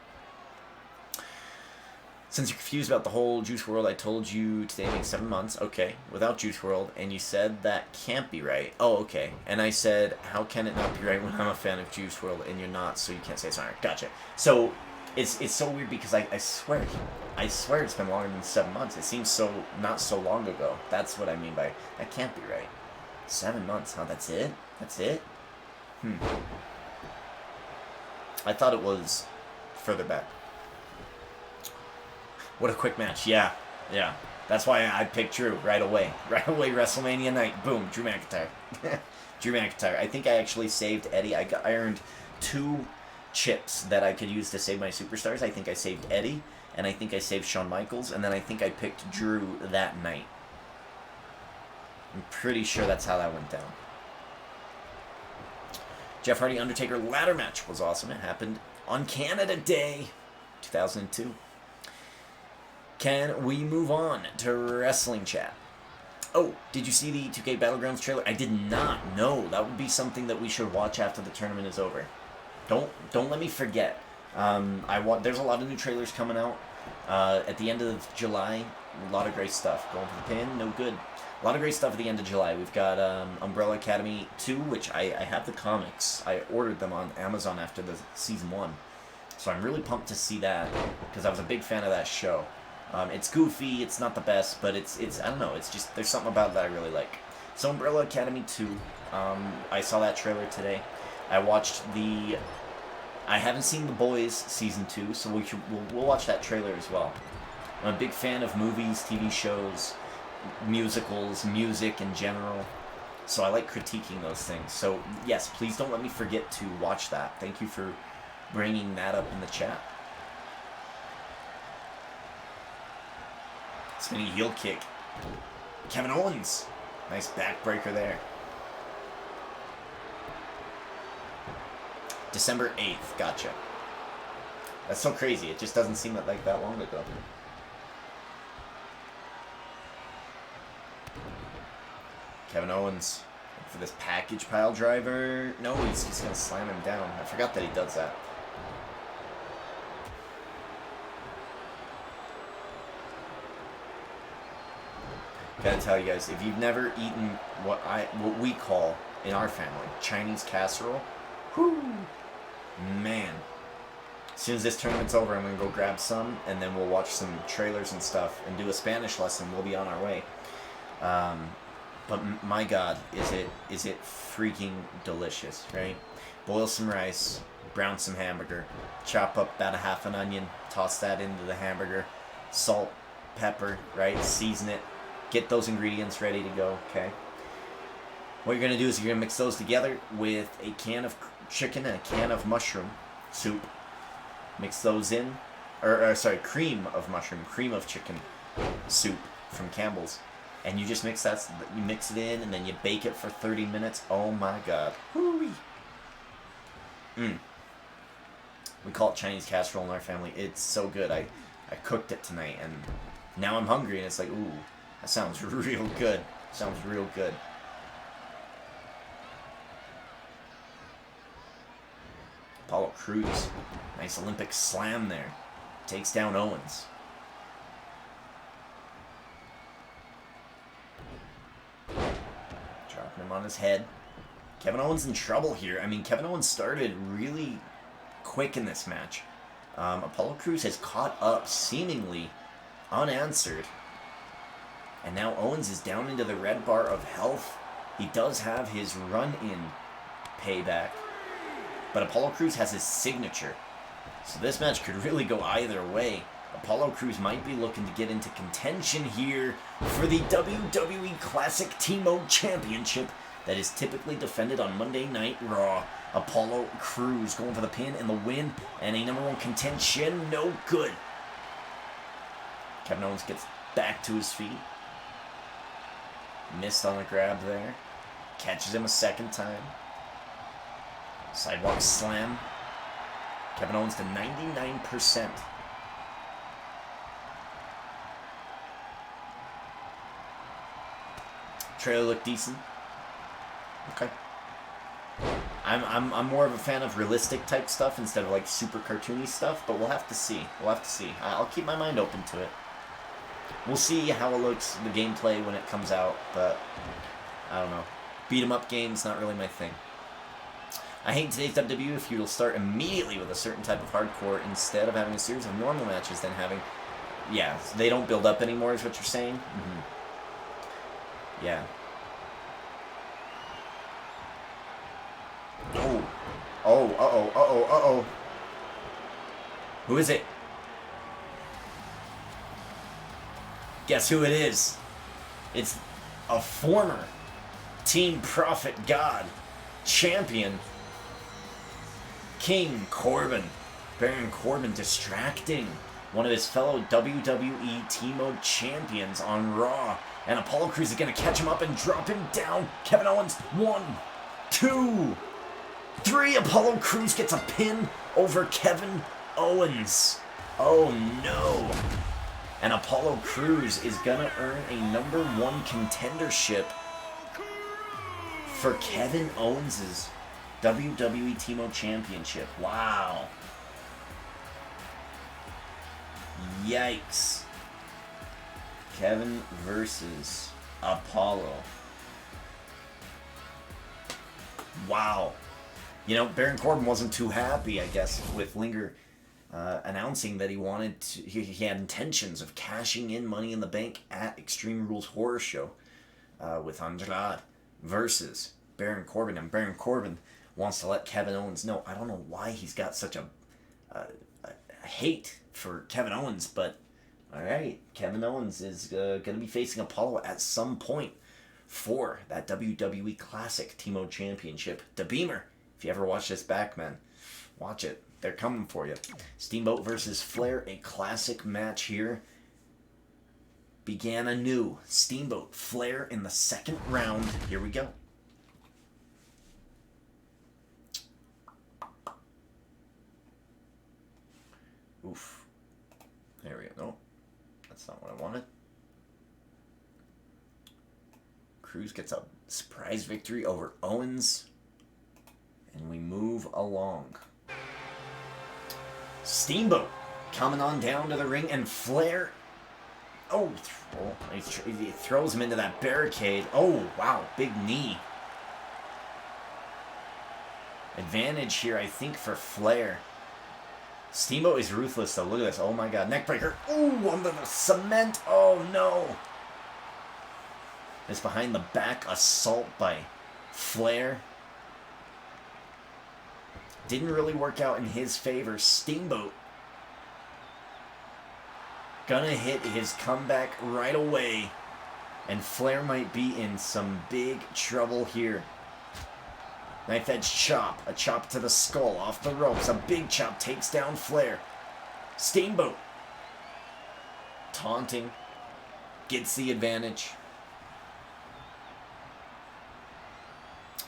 S1: Since you're confused about the whole Juice WRLD, I told you today makes 7 months. Okay, without Juice WRLD, and you said that can't be right. Oh, okay. And I said, how can it not be right when I'm a fan of Juice WRLD and you're not, so you can't say it's not right. Gotcha. So, it's so weird because I swear it's been longer than 7 months. It seems so, not so long ago. That's what I mean by, that can't be right. 7 months, huh? That's it? That's it? I thought it was further back. What a quick match. Yeah. That's why I picked Drew right away. Right away, WrestleMania night. Boom, Drew McIntyre. Drew McIntyre. I think I actually saved Eddie. I earned 2 chips that I could use to save my superstars. I think I saved Eddie, and I think I saved Shawn Michaels, and then I think I picked Drew that night. I'm pretty sure that's how that went down. Jeff Hardy Undertaker ladder match was awesome. It happened on Canada Day, 2002. Can we move on to wrestling chat? Oh, did you see the 2K Battlegrounds trailer? I did not. No, that would be something that we should watch after the tournament is over. Don't let me forget. There's a lot of new trailers coming out at the end of July. A lot of great stuff. Going for the pin, no good. A lot of great stuff at the end of July. We've got Umbrella Academy 2, which I have the comics. I ordered them on Amazon after the season 1. So I'm really pumped to see that, because I was a big fan of that show. It's goofy, it's not the best, but it's I don't know, it's just, there's something about it that I really like. So Umbrella Academy 2, I saw that trailer today. I watched I haven't seen The Boys Season 2, so we'll watch that trailer as well. I'm a big fan of movies, TV shows, musicals, music in general. So I like critiquing those things. So yes, please don't let me forget to watch that. Thank you for bringing that up in the chat. Spinning heel kick. Kevin Owens. Nice backbreaker there. December 8th. Gotcha. That's so crazy. It just doesn't seem like that long ago. Kevin Owens for this package pile driver. No, he's just going to slam him down. I forgot that he does that. Gotta tell you guys, if you've never eaten what we call in our family Chinese casserole, whoo, man. As soon as this tournament's over, I'm gonna go grab some, and then we'll watch some trailers and stuff, and do a Spanish lesson. We'll be on our way. But my God, is it freaking delicious, right? Boil some rice, brown some hamburger, chop up about a half an onion, toss that into the hamburger, salt, pepper, right? Season it. Get those ingredients ready to go, okay? What you're going to do is you're going to mix those together with a can of chicken and a can of mushroom soup. Mix those in. Cream of chicken soup from Campbell's. And you just mix that, you mix it in, and then you bake it for 30 minutes. Oh my God. Woo-wee. We call it Chinese casserole in our family. It's so good. I cooked it tonight, and now I'm hungry, and it's like, ooh. That sounds real good. Sounds real good. Apollo Crews. Nice Olympic slam there. Takes down Owens. Dropping him on his head. Kevin Owens in trouble here. I mean, Kevin Owens started really quick in this match. Apollo Crews has caught up seemingly unanswered. And now Owens is down into the red bar of health. He does have his run-in payback. But Apollo Crews has his signature. So this match could really go either way. Apollo Crews might be looking to get into contention here for the WWE Classic TMode Championship that is typically defended on Monday Night Raw. Apollo Crews going for the pin and the win. And a number one contention, no good. Kevin Owens gets back to his feet. Missed on the grab there. Catches him a second time. Sidewalk slam. Kevin Owens to 99%. Trailer looked decent. Okay. I'm more of a fan of realistic type stuff instead of like super cartoony stuff, but we'll have to see. I'll keep my mind open to it. We'll see how it looks, the gameplay when it comes out, but I don't know. Beat 'em up games, not really my thing. I hate today's WWE if you'll start immediately with a certain type of hardcore instead of having a series of normal matches, then having... Yeah, they don't build up anymore is what you're saying? Mm-hmm. Yeah. Uh-oh. Who is it? Guess who it is? It's a former Team Prophet God champion, King Corbin. Baron Corbin distracting one of his fellow WWE TMode champions on Raw. And Apollo Crews is going to catch him up and drop him down. Kevin Owens, 1, 2, 3. Apollo Crews gets a pin over Kevin Owens. Oh no. And Apollo Crews is going to earn a number 1 contendership for Kevin Owens' WWE TMode Championship. Wow. Yikes. Kevin versus Apollo. Wow. You know, Baron Corbin wasn't too happy, I guess, with Linger announcing that he had intentions of cashing in Money in the Bank at Extreme Rules Horror Show with Andrade versus Baron Corbin. And Baron Corbin wants to let Kevin Owens know. I don't know why he's got such a hate for Kevin Owens, but all right, Kevin Owens is going to be facing Apollo at some point for that WWE Classic TMode Championship. The Beamer. If you ever watch this back, man, watch it. They're coming for you. Steamboat versus Flair, a classic match here. Began anew. Steamboat, Flair in the second round. Here we go. Oof. There we go. No, that's not what I wanted. Cruz gets a surprise victory over Owens. And we move along. Steamboat coming on down to the ring, and Flair. Oh, he throws him into that barricade. Oh, wow, big knee. Advantage here, I think, for Flair. Steamboat is ruthless, though. Look at this. Oh, my God. Neckbreaker. Ooh, under the cement. Oh, no. This behind the back assault by Flair. Didn't really work out in his favor. Steamboat gonna hit his comeback right away. And Flair might be in some big trouble here. Knife edge chop. A chop to the skull off the ropes. A big chop takes down Flair. Steamboat. Taunting. Gets the advantage.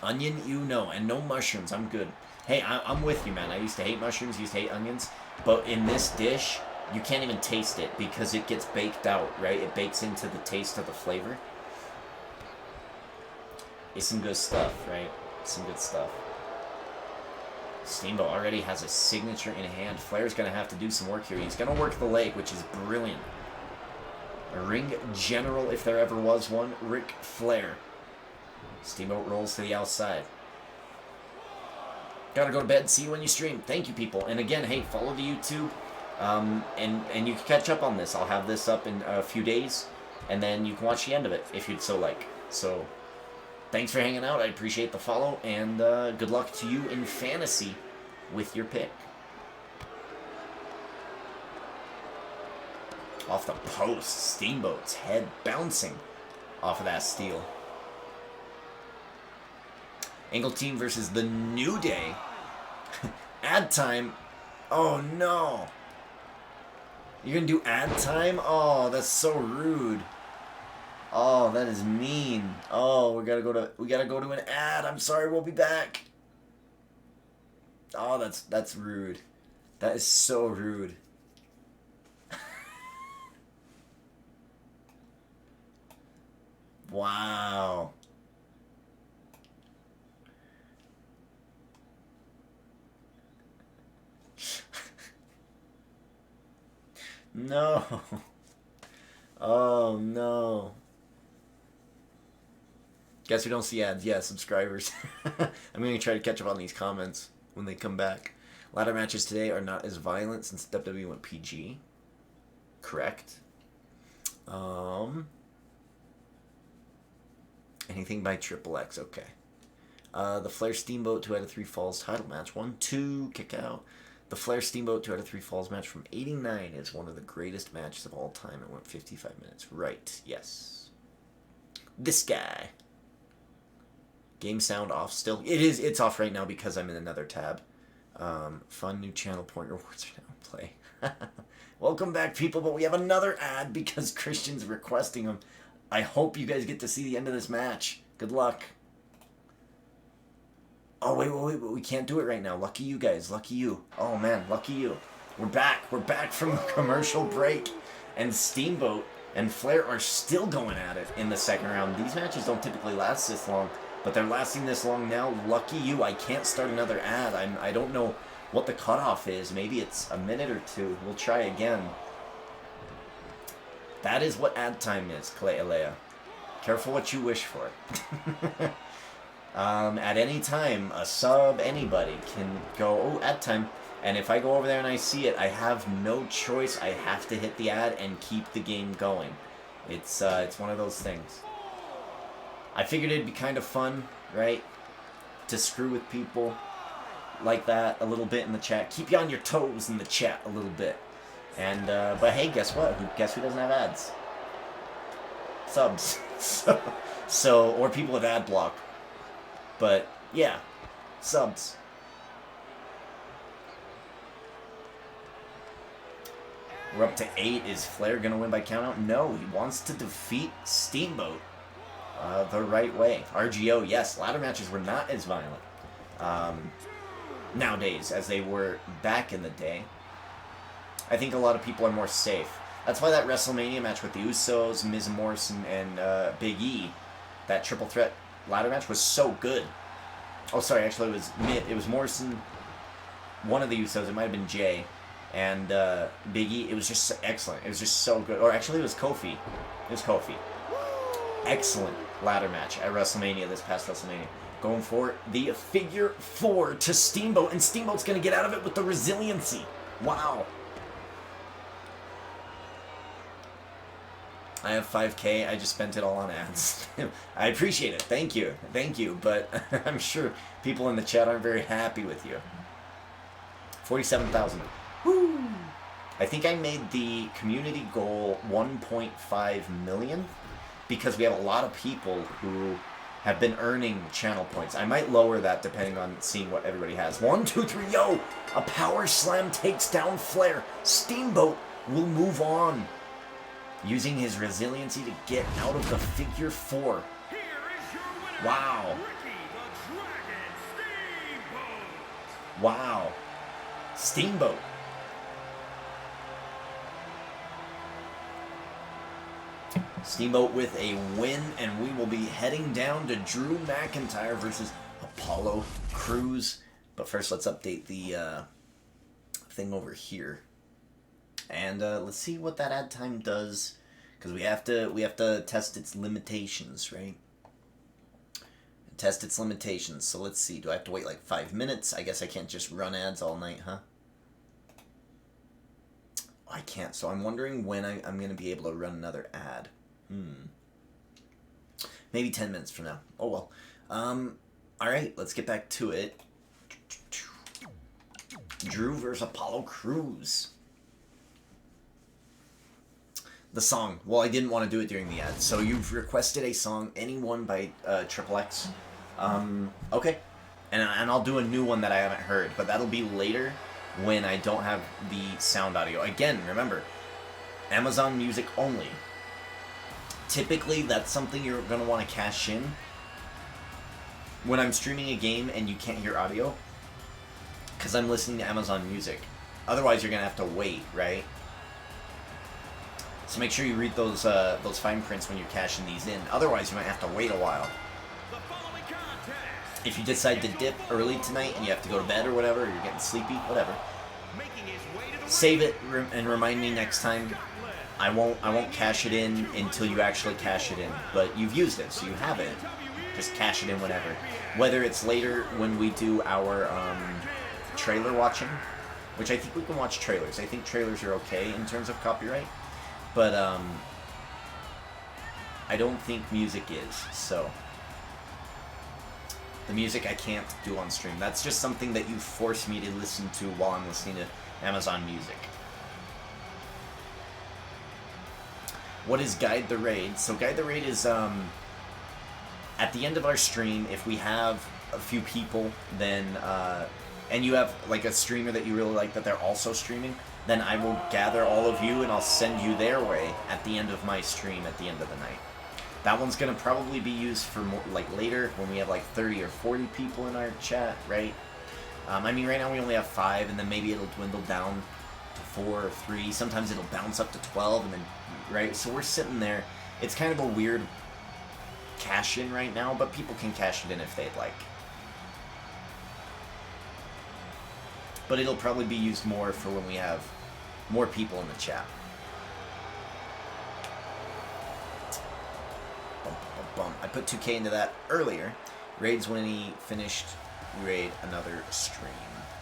S1: Onion, you know. And no mushrooms. I'm good. Hey, I'm with you, man. I used to hate mushrooms, used to hate onions. But in this dish, you can't even taste it because it gets baked out, right? It bakes into the taste of the flavor. It's some good stuff, right? Some good stuff. Steamboat already has a signature in hand. Flair's going to have to do some work here. He's going to work the leg, which is brilliant. A ring general, if there ever was one, Ric Flair. Steamboat rolls to the outside. Gotta go to bed. See you when you stream. Thank you, people. And again, hey, follow the YouTube. And you can catch up on this. I'll have this up in a few days. And then you can watch the end of it if you'd so like. So, thanks for hanging out. I appreciate the follow. And good luck to you in fantasy with your pick. Off the post. Steamboat's head bouncing off of that steel. Angle Team versus the New Day. Ad time. Oh, no. You're going to do ad time? Oh, that's so rude. Oh, that is mean. Oh, we gotta go to an ad. I'm sorry, we'll be back. Oh, that's rude. That is so rude. Wow. No. Oh, no. Guess we don't see ads. Yeah, subscribers. I'm going to try to catch up on these comments when they come back. Ladder matches today are not as violent since WWE went PG. Correct. Anything by Triple X. Okay. The Flair Steamboat 2 out of 3 falls title match. 1-2. Kick out. The Flair Steamboat 2 out of 3 falls match from '89 is one of the greatest matches of all time. It went 55 minutes. Right, yes. This guy. Game sound off still. It's off right now because I'm in another tab. Fun new channel point rewards are now play. Welcome back, people, but we have another ad because Christian's requesting them. I hope you guys get to see the end of this match. Good luck. Oh, wait, we can't do it right now. Lucky you guys. Lucky you. Oh, man, lucky you. We're back. We're back from the commercial break. And Steamboat and Flair are still going at it in the second round. These matches don't typically last this long, but they're lasting this long now. Lucky you. I can't start another ad. I don't know what the cutoff is. Maybe it's a minute or two. We'll try again. That is what ad time is, Kalea. Careful what you wish for. At any time, a sub, anybody can go, oh, ad time. And if I go over there and I see it, I have no choice. I have to hit the ad and keep the game going. It's one of those things. I figured it'd be kind of fun, right? To screw with people like that a little bit in the chat. Keep you on your toes in the chat a little bit. And, but hey, guess what? Guess who doesn't have ads? subs. So or people with ad block. But yeah, subs. We're up to 8. Is Flair gonna win by countout? No, he wants to defeat Steamboat the right way. RGO, yes, ladder matches were not as violent nowadays as they were back in the day. I think a lot of people are more safe. That's why that WrestleMania match with the Usos, Miz Morrison, and Big E, that triple threat ladder match was so good. Oh, sorry, actually it was Morrison, one of the Usos, it might have been Jay, and Big E. It was just excellent. It was just so good. Or actually, it was Kofi. It was Kofi. Excellent ladder match at WrestleMania, this past WrestleMania. Going for the figure 4 to Steamboat, and Steamboat's going to get out of it with the resiliency. Wow. I have 5K. I just spent it all on ads. I appreciate it. Thank you. Thank you. But I'm sure people in the chat aren't very happy with you. 47,000. Woo! I think I made the community goal 1.5 million because we have a lot of people who have been earning channel points. I might lower that depending on seeing what everybody has. 1, 2, 3, yo! A power slam takes down Flair. Steamboat will move on, using his resiliency to get out of the figure 4.
S2: Here is your winner,
S1: Wow.
S2: Ricky the Dragon Steamboat.
S1: Wow. Steamboat. Steamboat with a win, and we will be heading down to Drew McIntyre versus Apollo Crews. But first, let's update the thing over here. And let's see what that ad time does, because we have to test its limitations, right? Test its limitations. So let's see. Do I have to wait like 5 minutes? I guess I can't just run ads all night, huh? I can't. So I'm wondering when I'm going to be able to run another ad. Maybe 10 minutes from now. Oh well. All right. Let's get back to it. Drew versus Apollo Crews. The song. Well, I didn't want to do it during the ad. So you've requested a song, Anyone by Triple X. Okay. And I'll do a new one that I haven't heard, but that'll be later when I don't have the sound audio. Again, remember, Amazon Music only. Typically, that's something you're going to want to cash in when I'm streaming a game and you can't hear audio, because I'm listening to Amazon Music. Otherwise, you're going to have to wait, right? So make sure you read those fine prints when you're cashing these in. Otherwise, you might have to wait a while. If you decide to dip early tonight and you have to go to bed or whatever, or you're getting sleepy, whatever, save it and remind me next time. I won't cash it in until you actually cash it in. But you've used it, so you have it. Just cash it in whenever. Whether it's later when we do our trailer watching, which I think we can watch trailers. I think trailers are okay in terms of copyright. But I don't think music is, so the music I can't do on stream. That's just something that you force me to listen to while I'm listening to Amazon Music. What is Guide the Raid? So Guide the Raid is at the end of our stream, if we have a few people, then and you have like a streamer that you really like that they're also streaming, then I will gather all of you and I'll send you their way at the end of my stream at the end of the night. That one's going to probably be used for more, like later when we have like 30 or 40 people in our chat, right? I mean, right now we only have 5, and then maybe it'll dwindle down to 4 or 3. Sometimes it'll bounce up to 12, and then, right? So we're sitting there. It's kind of a weird cash in right now, but people can cash it in if they'd like. But it'll probably be used more for when we have more people in the chat. I put 2K into that earlier. Raids when he finished raid another stream.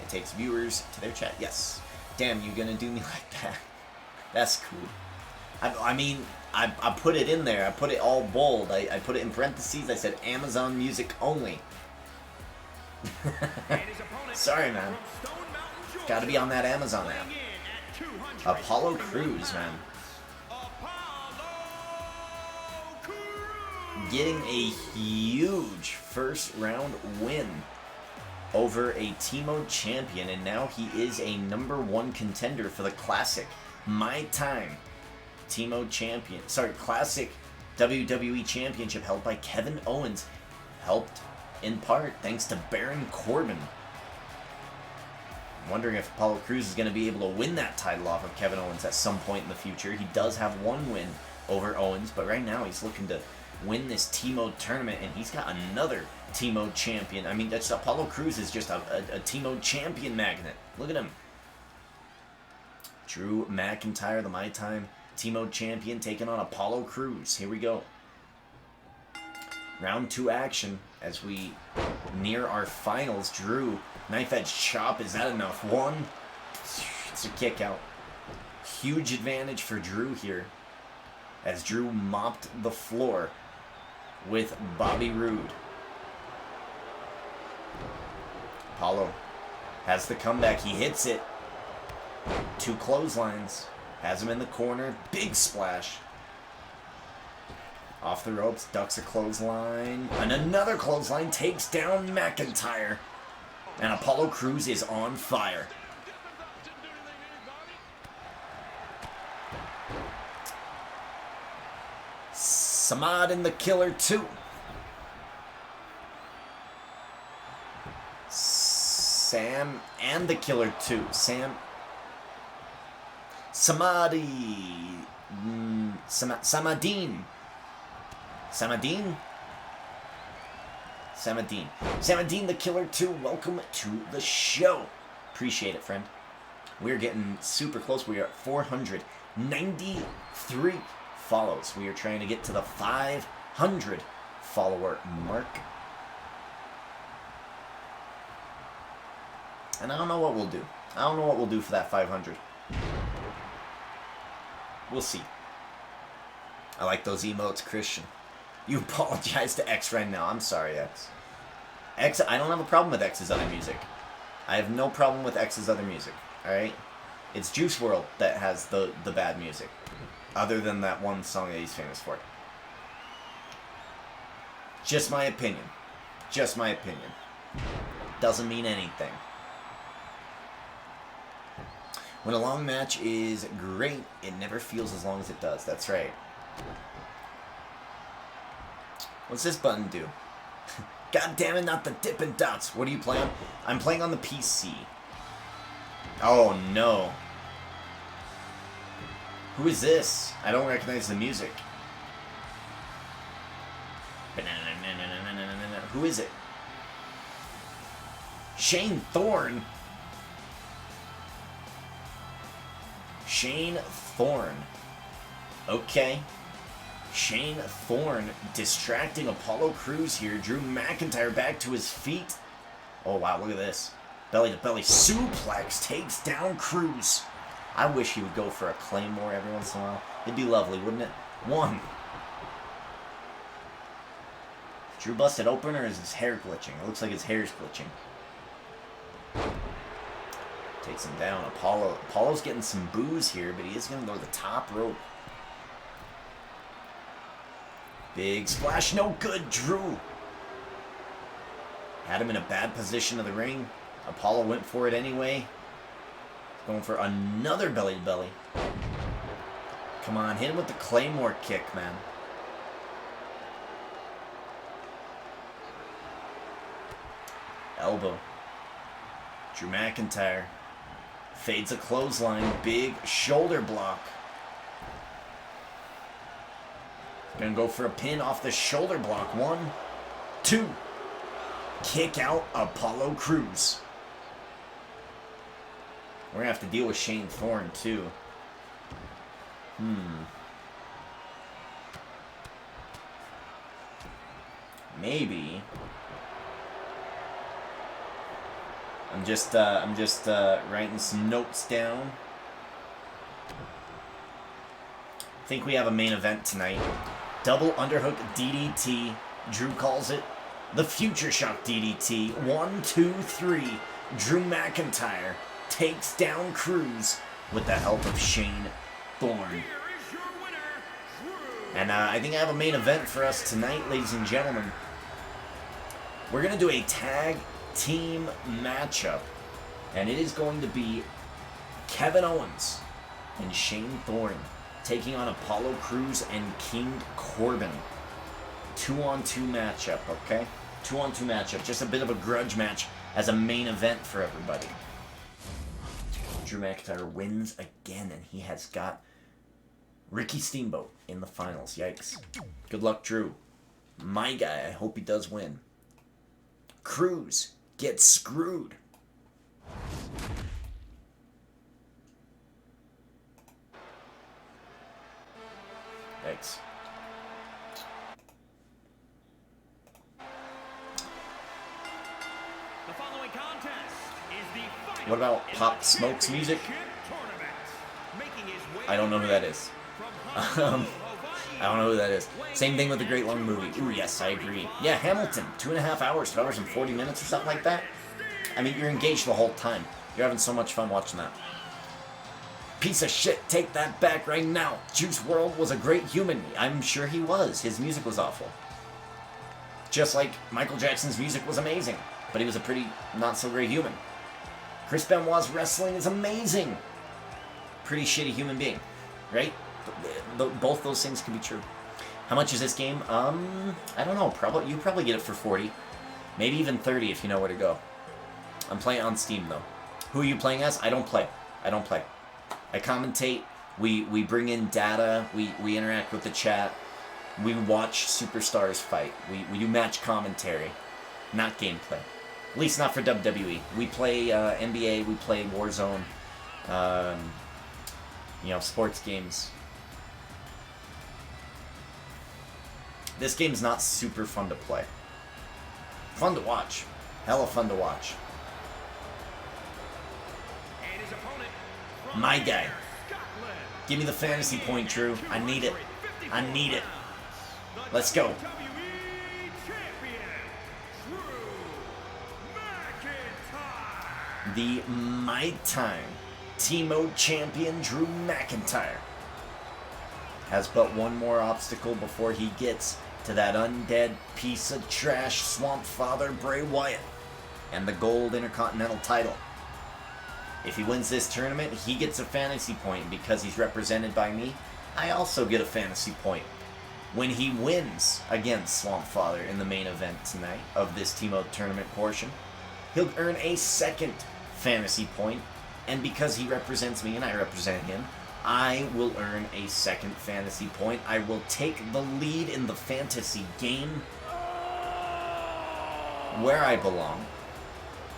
S1: It takes viewers to their chat. Yes. Damn, you gonna do me like that? That's cool. I mean, I put it in there. I put it all bold. I put it in parentheses. I said Amazon Music only. Sorry, man. Gotta be on that Amazon app. Apollo Crews, man. getting a huge first round win over a TMode champion, and now he is a #1 contender for the classic My Time TMode champion. Sorry, classic WWE championship held by Kevin Owens, helped in part thanks to Baron Corbin. I'm wondering if Apollo Crews is going to be able to win that title off of Kevin Owens at some point in the future. He does have one win over Owens, but right now he's looking to win this TMode tournament, and he's got another TMode champion. I mean, that's Apollo Crews is just a TMode champion magnet. Look at him. Drew McIntyre, the My Time TMode champion, taking on Apollo Crews. Here we go. Round 2 action as we near our finals. Drew, knife edge chop. Is that enough? One. It's a kick out. Huge advantage for Drew here, as Drew mopped the floor with Bobby Roode. Apollo has the comeback. He hits it. 2 clotheslines. Has him in the corner. Big splash. Off the ropes. Ducks a clothesline. And another clothesline. Takes down McIntyre. And Apollo Crews is on fire. Samad and the Killer 2. Sam and the Killer 2. Samadeen. Samadeen the Killer 2. Welcome to the show. Appreciate it, friend. We're getting super close. We are at 493 follows. We are trying to get to the 500 follower mark. And I don't know what we'll do. I don't know what we'll do for that 500. We'll see. I like those emotes, Christian. You apologize to X right now. I'm sorry, X. X, I don't have a problem with X's other music. I have no problem with X's other music. Alright? It's Juice WRLD that has the bad music. Other than that one song that he's famous for. Just my opinion. Just my opinion. Doesn't mean anything. When a long match is great, it never feels as long as it does. That's right. What's this button do? God damn it, not the Dippin' Dots. What are you playing on? I'm playing on the PC. Oh no. Who is this? I don't recognize the music. Who is it? Shane Thorne. Shane Thorne. Okay. Shane Thorne distracting Apollo Crews here. Drew McIntyre back to his feet. Oh wow, look at this. Belly to belly suplex takes down Crews. I wish he would go for a Claymore every once in a while. It'd be lovely, wouldn't it? 1. Drew busted open, or is his hair glitching? It looks like his hair's glitching. Takes him down. Apollo's getting some boos here, but he is going to go to the top rope. Big splash, no good, Drew. Had him in a bad position of the ring. Apollo went for it anyway. Going for another belly to belly. Come on, hit him with the Claymore kick, man. Elbow. Drew McIntyre fades a clothesline. Big shoulder block. Gonna go for a pin off the shoulder block. 1, 2. Kick out Apollo Crews. We're gonna have to deal with Shane Thorne too. Maybe. I'm just writing some notes down. I think we have a main event tonight. Double underhook DDT. Drew calls it the Future Shock DDT. 1, 2, 3. Drew McIntyre takes down Crews with the help of Shane Thorne.
S2: Here is your winner, Drew
S1: And I think I have a main event for us tonight, ladies and gentlemen. We're going to do a tag team matchup. And it is going to be Kevin Owens and Shane Thorne taking on Apollo Crews and King Corbin. 2-on-2 matchup, okay? 2-on-2 matchup. Just a bit of a grudge match as a main event for everybody. Drew McIntyre wins again, and he has got Ricky Steamboat in the finals. Yikes. Good luck, Drew. My guy, I hope he does win. Crews gets screwed. Yikes.
S2: The following contest is the final
S1: What about
S2: in
S1: Pop
S2: the
S1: Smoke's music?
S2: championship tournament. Making his way
S1: I don't know who that is.
S2: from
S1: I don't know who that is. Same thing with the Great Long Movie. Ooh, yes, I agree. Yeah, Hamilton. 2.5 hours, 2 hours and 40 minutes or something like that. I mean, you're engaged the whole time. You're having so much fun watching that. Piece of shit, take that back right now. Juice WRLD was a great human. I'm sure he was. His music was awful. Just like Michael Jackson's music was amazing. But he was a pretty not-so-great human. Chris Benoit's wrestling is amazing. Pretty shitty human being. Right? Both those things can be true. How much is this game? I don't know. You probably get it for 40. Maybe even 30 if you know where to go. I'm playing on Steam, though. Who are you playing as? I don't play. I don't play. I commentate. We bring in data. We interact with the chat. We watch superstars fight. We do match commentary. Not gameplay. At least not for WWE. We play NBA. We play Warzone. Sports games. This game's not super fun to play. Fun to watch. Hella fun to watch.
S2: And his opponent from
S1: My guy.
S2: Scotland,
S1: Give me the fantasy point, Drew. I need it. I need it.
S2: the
S1: Let's go.
S2: WWE champion, Drew McIntyre.
S1: The My Time TMode champion Drew McIntyre has but one more obstacle before he gets to that undead piece of trash swamp father Bray Wyatt and the gold Intercontinental title. If he wins this tournament, he gets a fantasy point. Because he's represented by me, I also get a fantasy point. When he wins against Swamp Father in the main event tonight of this TMode tournament portion, he'll earn a second fantasy point. And because he represents me and I represent him, I will earn a second fantasy point. I will take the lead in the fantasy game where I belong,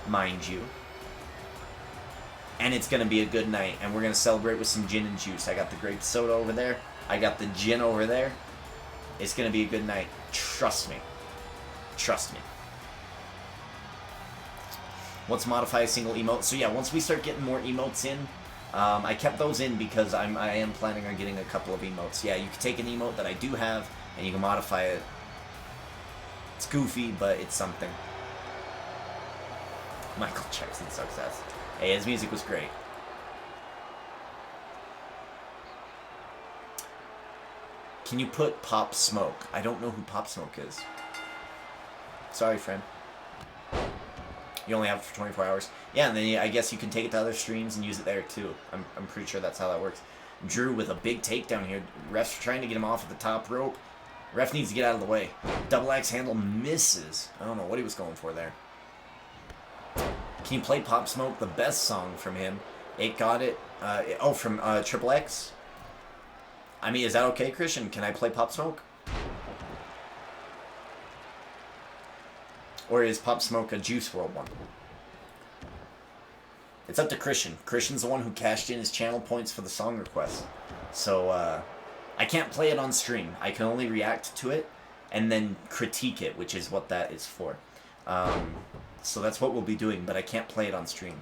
S1: mind you. And it's going to be a good night. And we're going to celebrate with some gin and juice. I got the grape soda over there. I got the gin over there. It's going to be a good night. Trust me. Trust me. Let's modify a single emote. So yeah, once we start getting more emotes in, I kept those in because I am planning on getting a couple of emotes. Yeah, you can take an emote that I do have, and you can modify it. It's goofy, but it's something. Michael Jackson success. Hey, his music was great. Can you put Pop Smoke? I don't know who Pop Smoke is. Sorry, friend. You only have it for 24 hours. Yeah, and then I guess you can take it to other streams and use it there too. I'm pretty sure that's how that works. Drew with a big takedown here. Ref's trying to get him off at the top rope. Ref needs to get out of the way. Double axe handle misses. I don't know what he was going for there. Can you play Pop Smoke? The best song from him. It got it. From Triple X. I mean, is that okay, Christian? Can I play Pop Smoke? Or is Pop Smoke a Juice WRLD one? It's up to Christian. Christian's the one who cashed in his channel points for the song request. So, I can't play it on stream. I can only react to it and then critique it, which is what that is for. So that's what we'll be doing, but I can't play it on stream.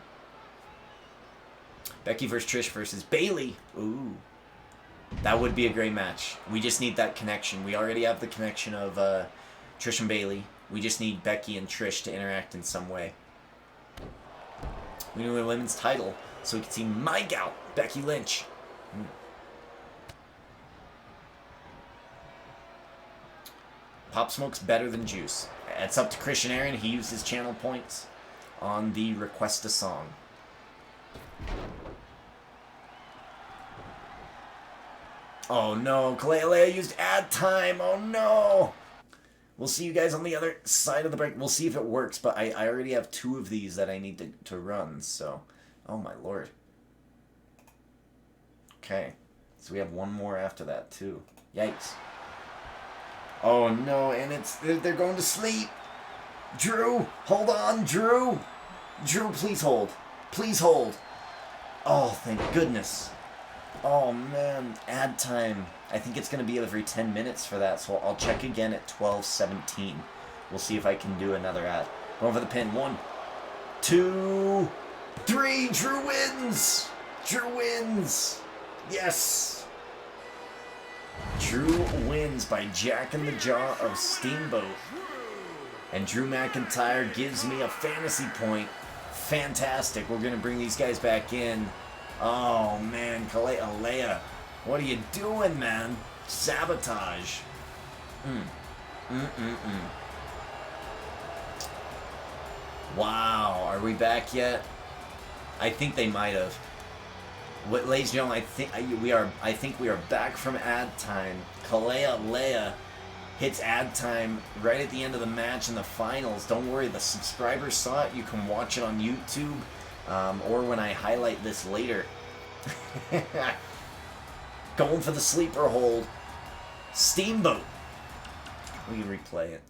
S1: Becky versus Trish versus Bayley. Ooh. That would be a great match. We just need that connection. We already have the connection of Trish and Bayley. We just need Becky and Trish to interact in some way. We need a women's title so we can see my gal, Becky Lynch. Pop Smoke's better than Juice. It's up to Christian Aaron. He used his channel points on the request a song. Oh no, Kalea used ad time. Oh no. We'll see you guys on the other side of the break. We'll see if it works, but I already have 2 of these that I need to run, so. Oh my lord. Okay. So we have 1 more after that, too. Yikes. Oh no, and they're going to sleep. Drew, hold on, Drew. Drew, please hold. Please hold. Oh, thank goodness. Oh man, ad time. I think it's going to be every 10 minutes for that, so I'll check again at 12:17. We'll see if I can do another ad. Going for the pin. 1, 2, 3. Drew wins. Drew wins. Yes. Drew wins by jacking the jaw of Steamboat. And Drew McIntyre gives me a fantasy point. Fantastic. We're going to bring these guys back in. Oh, man. Kalea, what are you doing, man? Sabotage. Wow. Are we back yet? I think they might have. Ladies and gentlemen, I think we are back from ad time. Kalea hits ad time right at the end of the match in the finals. Don't worry, the subscribers saw it. You can watch it on YouTube, or when I highlight this later. Going for the sleeper hold. Steamboat. We can replay it.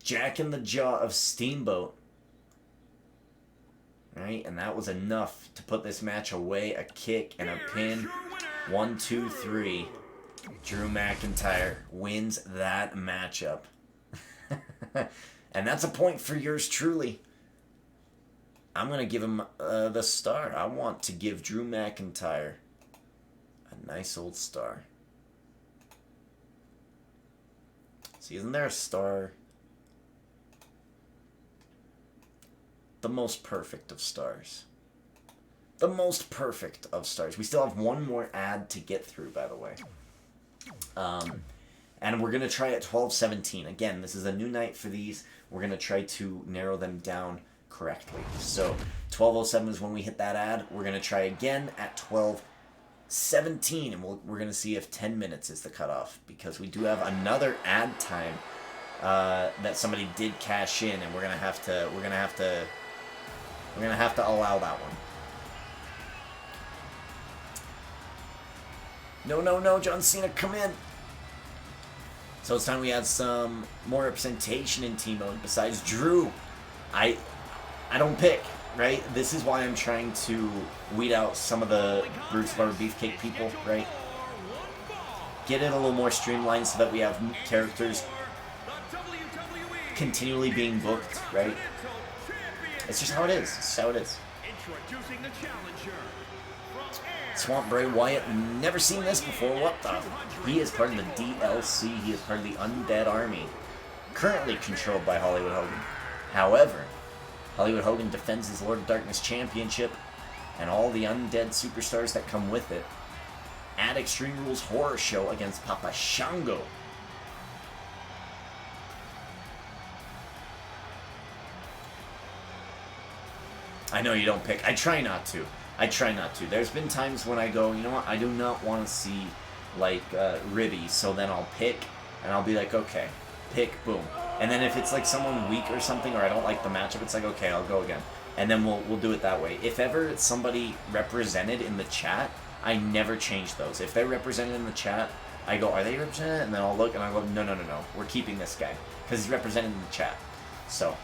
S1: Jack in the jaw of Steamboat. Right, and that was enough to put this match away. A kick and a pin. 1, 2, 3. Drew McIntyre wins that matchup. And that's a point for yours truly. I'm going to give him the star. I want to give Drew McIntyre a nice old star. See, isn't there a star? The most perfect of stars. The most perfect of stars. We still have 1 more ad to get through, by the way. And we're going to try at 12:17. Again, this is a new night for these. We're going to try to narrow them down correctly. So 12:07 is when we hit that ad. We're going to try again at 12:17, and we're going to see if 10 minutes is the cutoff, because we do have another ad time that somebody did cash in, and we're going to have to allow that one. No, John Cena, come in. So it's time we had some more representation in TMode besides Drew. I don't pick, right? This is why I'm trying to weed out some of the Bruce Barber Beefcake people, right? Get it a little more streamlined so that we have characters continually being booked, right? It's just how it is. It's how it is.
S2: Introducing the challenger.
S1: Swamp Bray Wyatt, never seen this before. What the? He is part of the DLC. He is part of the Undead Army, currently controlled by Hollywood Hogan. However, Hollywood Hogan defends his Lord of Darkness Championship and all the undead superstars that come with it at Extreme Rules Horror Show against Papa Shango. I know you don't pick. I try not to. There's been times when I go, you know what, I do not want to see, like, Ribby, so then I'll pick, and I'll be like, okay, pick, boom. And then if it's, like, someone weak or something, or I don't like the matchup, it's like, okay, I'll go again. And then we'll do it that way. If ever it's somebody represented in the chat, I never change those. If they're represented in the chat, I go, are they represented? And then I'll look, and I'll go, no, we're keeping this guy, because he's represented in the chat. So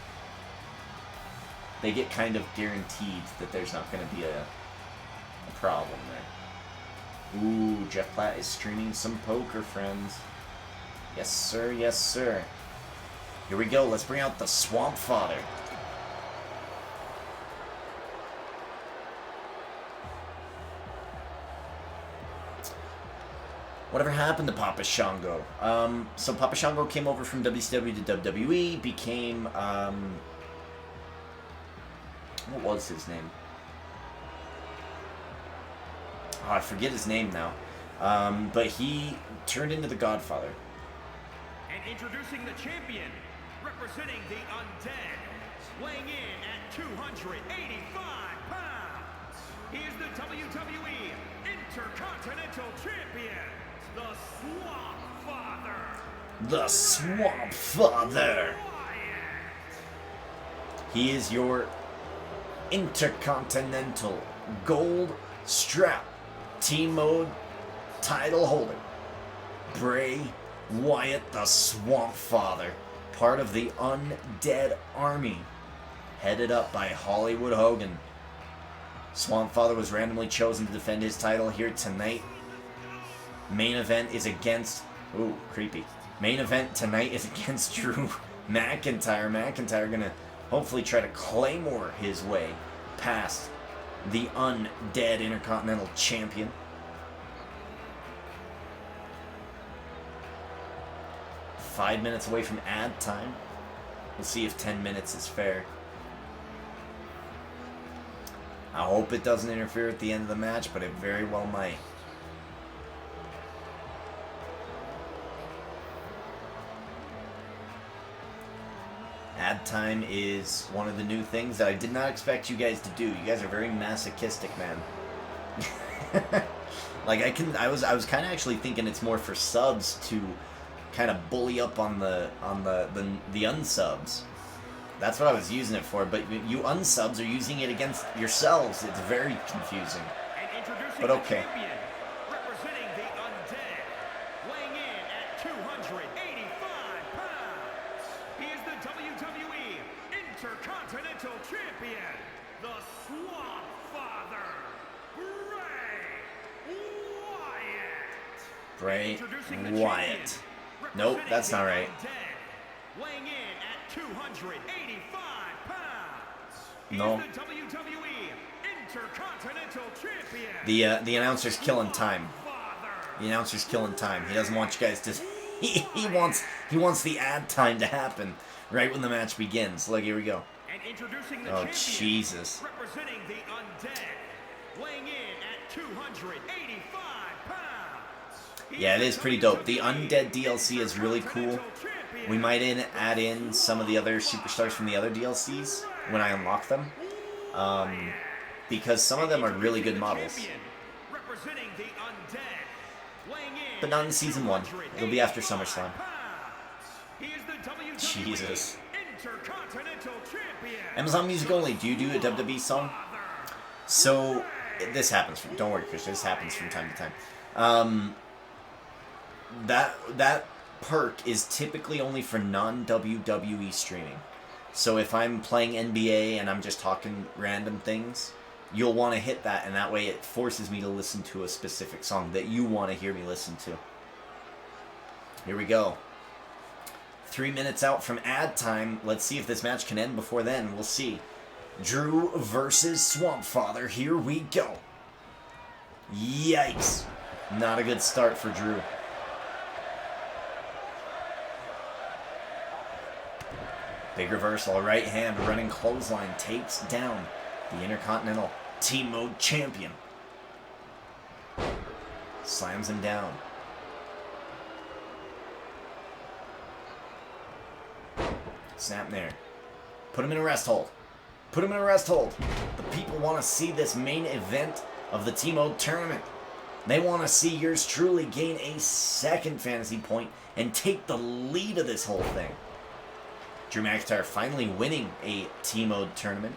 S1: they get kind of guaranteed that there's not going to be a problem there. Ooh, Jeff Platt is streaming some poker, friends. Yes, sir. Yes, sir. Here we go. Let's bring out the Swamp Father. Whatever happened to Papa Shango? So Papa Shango came over from WCW to WWE, became, what was his name? Oh, I forget his name now. But he turned into the Godfather.
S2: And introducing the champion, representing the Undead, weighing in at 285 pounds. He is the WWE Intercontinental Champion, the Swamp Father.
S1: The Swamp Father. He is your Intercontinental Gold Strap TMode title holder. Bray Wyatt, the Swamp Father, part of the Undead Army, headed up by Hollywood Hogan. Swamp Father was randomly chosen to defend his title here tonight. Main event is against... Ooh, creepy. Main event tonight is against Drew McIntyre. McIntyre gonna hopefully try to claymore his way past the Undead Intercontinental Champion. Five minutes away from ad time. We'll see if 10 minutes is fair. I hope it doesn't interfere at the end of the match, but it very well might. Ad time is one of the new things that I did not expect you guys to do. You guys are very masochistic, man. Like I was kind of actually thinking it's more for subs to kind of bully up on the unsubs. That's what I was using it for, but you unsubs are using it against yourselves. It's very confusing. But okay.
S2: Representing the Undead, weighing in at 285 pounds. He is the WWE Intercontinental Champion, the Swamp Father, Bray Wyatt.
S1: Bray Wyatt. Nope, that's not right.
S2: Weighing in at 285 pounds.
S1: No.
S2: The WWE Intercontinental Champion.
S1: The announcer's killing time. The announcer's killing time. He doesn't want you guys to. He wants the ad time to happen right when the match begins. Look, here we go.
S2: And introducing the
S1: Oh
S2: champion,
S1: Jesus!
S2: representing the Undead, weighing in at 285 pounds.
S1: Yeah, it is pretty dope. The Undead DLC is really cool. We might add in some of the other superstars from the other DLCs when I unlock them. Because some of them are really good models. But not in Season 1. It'll be after SummerSlam. Jesus. Amazon Music only. Do you do a WWE song? So, this happens. Don't worry, Chris. This happens from time to time. That perk is typically only for non-WWE streaming. So if I'm playing NBA and I'm just talking random things, you'll want to hit that, and that way it forces me to listen to a specific song that you want to hear me listen to. Here we go. 3 minutes out from ad time. Let's see if this match can end before then. We'll see. Drew versus Swamp Father. Here we go. Yikes. Not a good start for Drew. Big reversal, right hand, running clothesline, takes down the Intercontinental TMode champion. Slams him down. Snap there. Put him in a rest hold. Put him in a rest hold. The people want to see this main event of the TMode tournament. They want to see yours truly gain a second fantasy point and take the lead of this whole thing. Drew McIntyre finally winning a TMode tournament.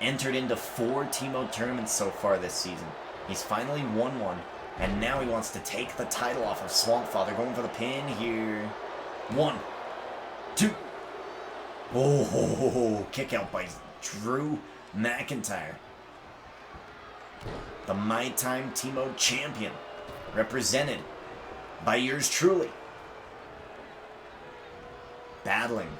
S1: Entered into 4 TMode tournaments so far this season. He's finally won one, and now he wants to take the title off of Swamp Father. Going for the pin here. 1, 2. Oh, kick out by Drew McIntyre. The My Time TMode champion, represented by yours truly. Battling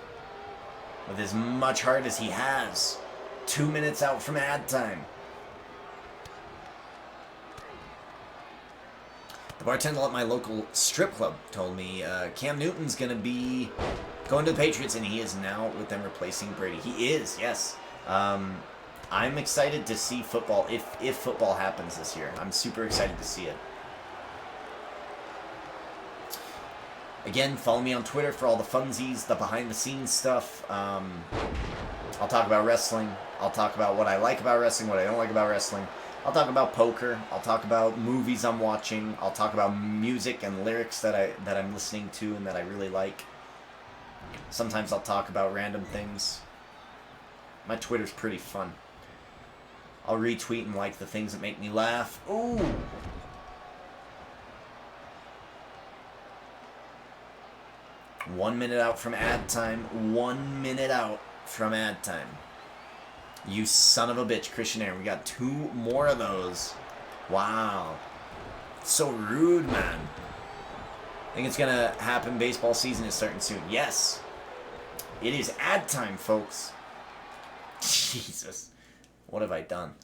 S1: with as much heart as he has. 2 minutes out from ad time. The bartender at my local strip club told me Cam Newton's going to be going to the Patriots, and he is now with them replacing Brady. He is, yes. I'm excited to see football, if football happens this year. I'm super excited to see it. Again, follow me on Twitter for all the funsies, the behind-the-scenes stuff. I'll talk about wrestling. I'll talk about what I like about wrestling, what I don't like about wrestling. I'll talk about poker. I'll talk about movies I'm watching. I'll talk about music and lyrics that I'm listening to and that I really like. Sometimes I'll talk about random things. My Twitter's pretty fun. I'll retweet and like the things that make me laugh. Ooh! One minute out from ad time. 1 minute out from ad time. You son of a bitch, Christian Aaron. We got 2 more of those. Wow. So rude, man. I think it's going to happen. Baseball season is starting soon. Yes. It is ad time, folks. Jesus. What have I done?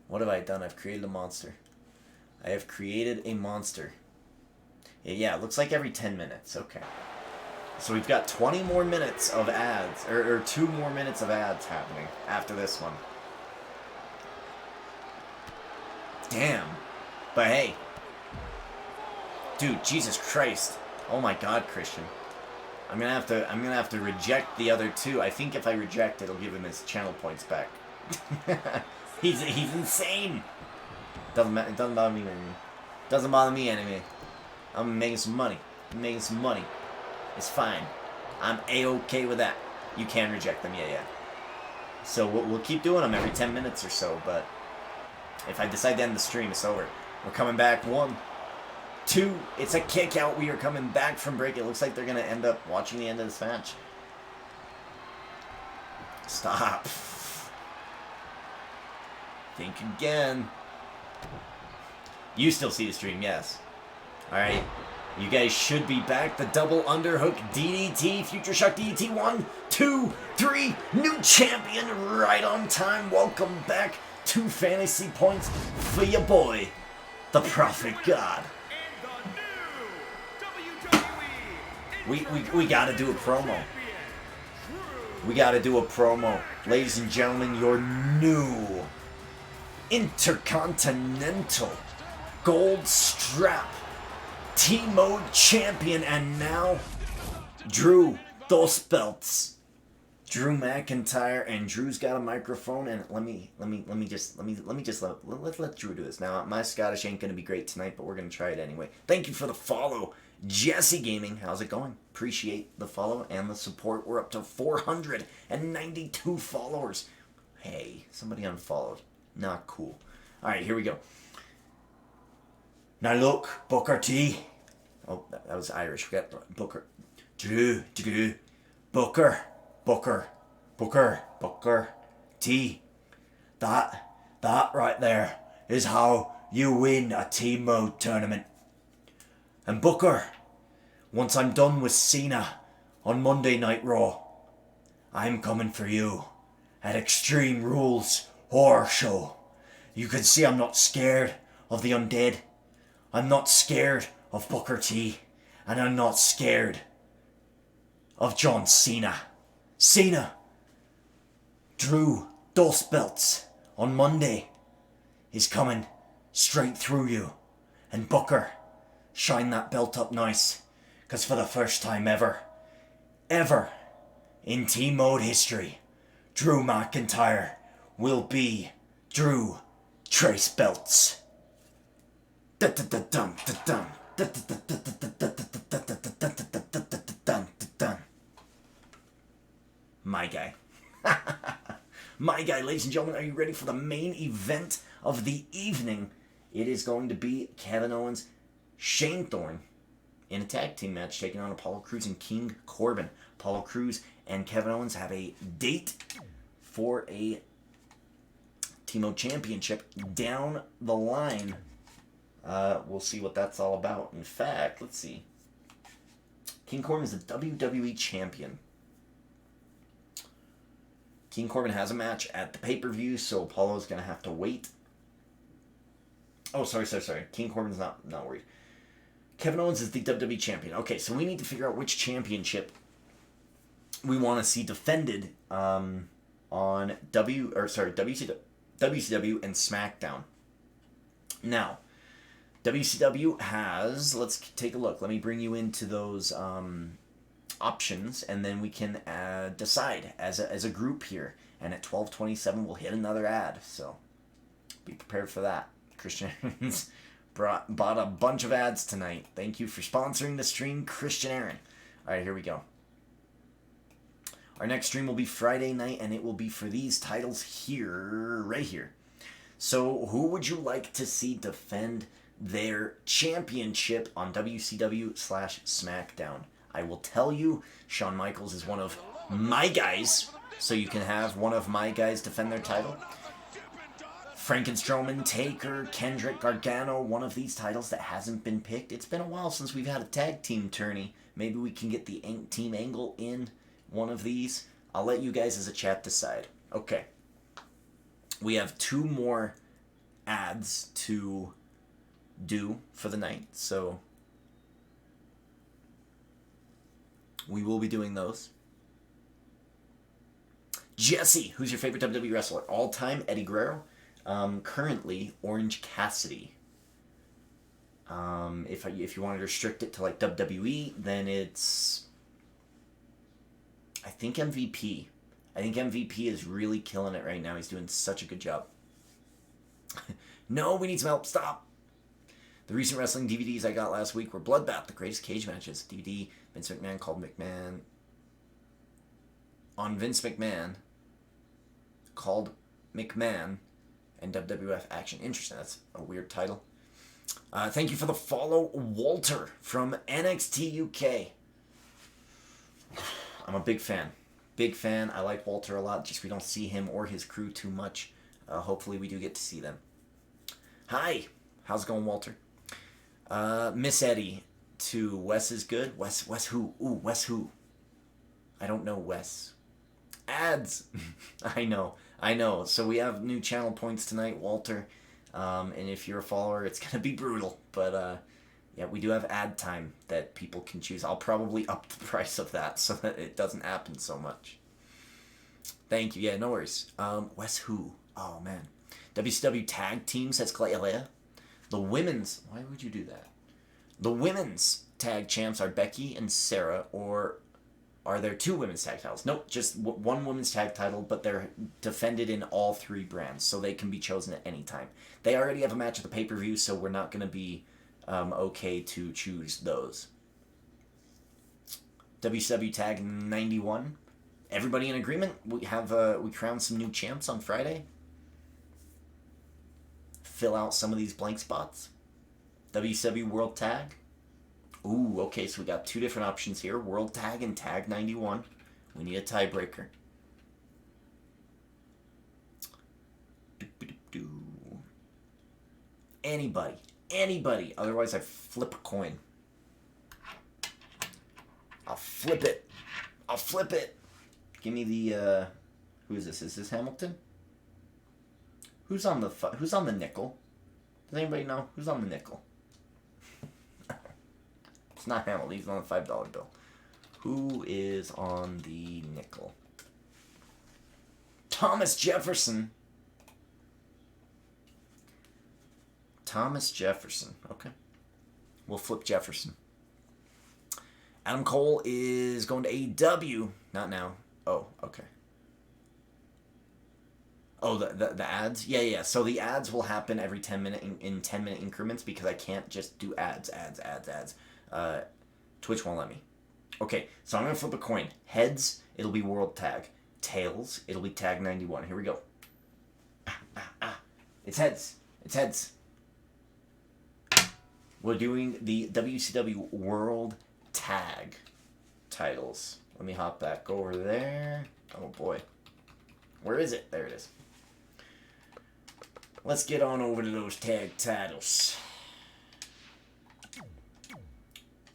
S1: What have I done? I've created a monster. I have created a monster. Yeah, it looks like every 10 minutes. Okay. So we've got 20 more minutes of ads, or 2 more minutes of ads happening after this one. Damn. But hey. Dude, Jesus Christ. Oh my God, Christian. I'm gonna have to reject the other 2. I think if I reject, it'll give him his channel points back. he's insane. Doesn't bother me, enemy. Doesn't bother me, enemy. I'm making some money. It's fine. I'm A-okay with that. You can reject them, yeah. So we'll keep doing them every 10 minutes or so, but if I decide to end the stream, it's over. We're coming back. 1, 2, it's a kick out. We are coming back from break. It looks like they're going to end up watching the end of this match. Stop. Think again. You still see the stream, yes. Alright. You guys should be back. The double underhook DDT, Future Shock DDT. 1, 2, 3. New champion right on time. Welcome back. 2 fantasy points for your boy, the Prophet God. We gotta do a promo. We gotta do a promo. Ladies and gentlemen, your new Intercontinental Gold Strap TMode champion, and now Drew those belts. Drew McIntyre, and Drew's got a microphone, and let Drew do this. Now my Scottish ain't gonna be great tonight, but we're gonna try it anyway. Thank you for the follow, Jesse Gaming. How's it going? Appreciate the follow and the support. We're up to 492 followers. Hey, somebody unfollowed. Not cool. All right, here we go. Now look, Booker T. Oh, that was Irish. We got Booker. Drew. Booker T. That right there is how you win a TMode tournament. And Booker, once I'm done with Cena on Monday Night Raw, I'm coming for you at Extreme Rules Horror Show. You can see I'm not scared of the undead. I'm not scared of Booker T. And I'm not scared of John Cena. Drew Dust Belts on Monday is coming straight through you. And Booker, shine that belt up nice. Because for the first time ever in T-Mode history, Drew McIntyre will be Drew Trace Belts. My guy. My guy, ladies and gentlemen, are you ready for the main event of the evening? It is going to be Kevin Owens, Shane Thorne in a tag team match taking on Apollo Crews and King Corbin. Apollo Crews and Kevin Owens have a date for a T-Mode Championship down the line. We'll see what that's all about. In fact, let's see. King Corbin is the WWE Champion. King Corbin has a match at the pay-per-view, so Apollo's going to have to wait. Oh, sorry. King Corbin's not worried. Kevin Owens is the WWE Champion. Okay, so we need to figure out which championship we want to see defended on WCW and SmackDown. Now, WCW has, let's take a look. Let me bring you into those options, and then we can decide as a group here. And at 12:27, we'll hit another ad. So be prepared for that. Christian Aaron's bought a bunch of ads tonight. Thank you for sponsoring the stream, Christian Aaron. All right, here we go. Our next stream will be Friday night, and it will be for these titles here, right here. So who would you like to see defend their championship on WCW/SmackDown? I will tell you, Shawn Michaels is one of my guys, so you can have one of my guys defend their title. Frankenstrowman, Taker, Kendrick, Gargano, one of these titles that hasn't been picked. It's been a while since we've had a tag team tourney. Maybe we can get the team angle in one of these. I'll let you guys as a chat decide. Okay. We have 2 more ads to do for the night, so we will be doing those. Jesse, who's your favorite WWE wrestler? All time, Eddie Guerrero. Currently, Orange Cassidy. If you want to restrict it to like WWE, then it's, I think, MVP. I think MVP is really killing it right now. He's doing such a good job. No, we need some help. Stop. The recent wrestling DVDs I got last week were Bloodbath, the greatest cage matches. DVD, Vince McMahon called McMahon. On Vince McMahon called McMahon and WWF Action. Interesting. That's a weird title. Thank you for the follow, Walter from NXT UK. I'm a big fan. Big fan. I like Walter a lot. Just we don't see him or his crew too much. Hopefully we do get to see them. Hi. How's it going, Walter? Miss Eddie to Wes is good. Wes who? Ooh, Wes who? I don't know Wes. Ads. I know. So we have new channel points tonight, Walter. And if you're a follower, it's going to be brutal. But yeah, we do have ad time that people can choose. I'll probably up the price of that so that it doesn't happen so much. Thank you. Yeah, no worries. Wes who? Oh, man. WCW Tag Team, says Clea. The women's... Why would you do that? The women's tag champs are Becky and Sarah, or are there 2 women's tag titles? Nope, just one women's tag title, but they're defended in all 3 brands, so they can be chosen at any time. They already have a match at the pay-per-view, so we're not going to be okay to choose those. WCW Tag 91. Everybody in agreement? We crowned some new champs on Friday. Fill out some of these blank spots. WCW World Tag. Ooh, okay, so we got 2 different options here. World Tag and Tag 91. We need a tiebreaker. Anybody. Otherwise, I flip a coin. I'll flip it. Give me the, who is this? Is this Hamilton? Who's on the nickel? Does anybody know? Who's on the nickel? It's not Hamilton. He's on the $5 bill. Who is on the nickel? Thomas Jefferson. Okay. We'll flip Jefferson. Adam Cole is going to AEW. Not now. Oh, okay. Oh, the ads? Yeah. So the ads will happen every 10-minute in 10-minute increments because I can't just do ads. Twitch won't let me. Okay, so I'm going to flip a coin. Heads, it'll be World Tag. Tails, it'll be Tag 91. Here we go. It's heads. We're doing the WCW World Tag titles. Let me hop back over there. Oh, boy. Where is it? There it is. Let's get on over to those tag titles.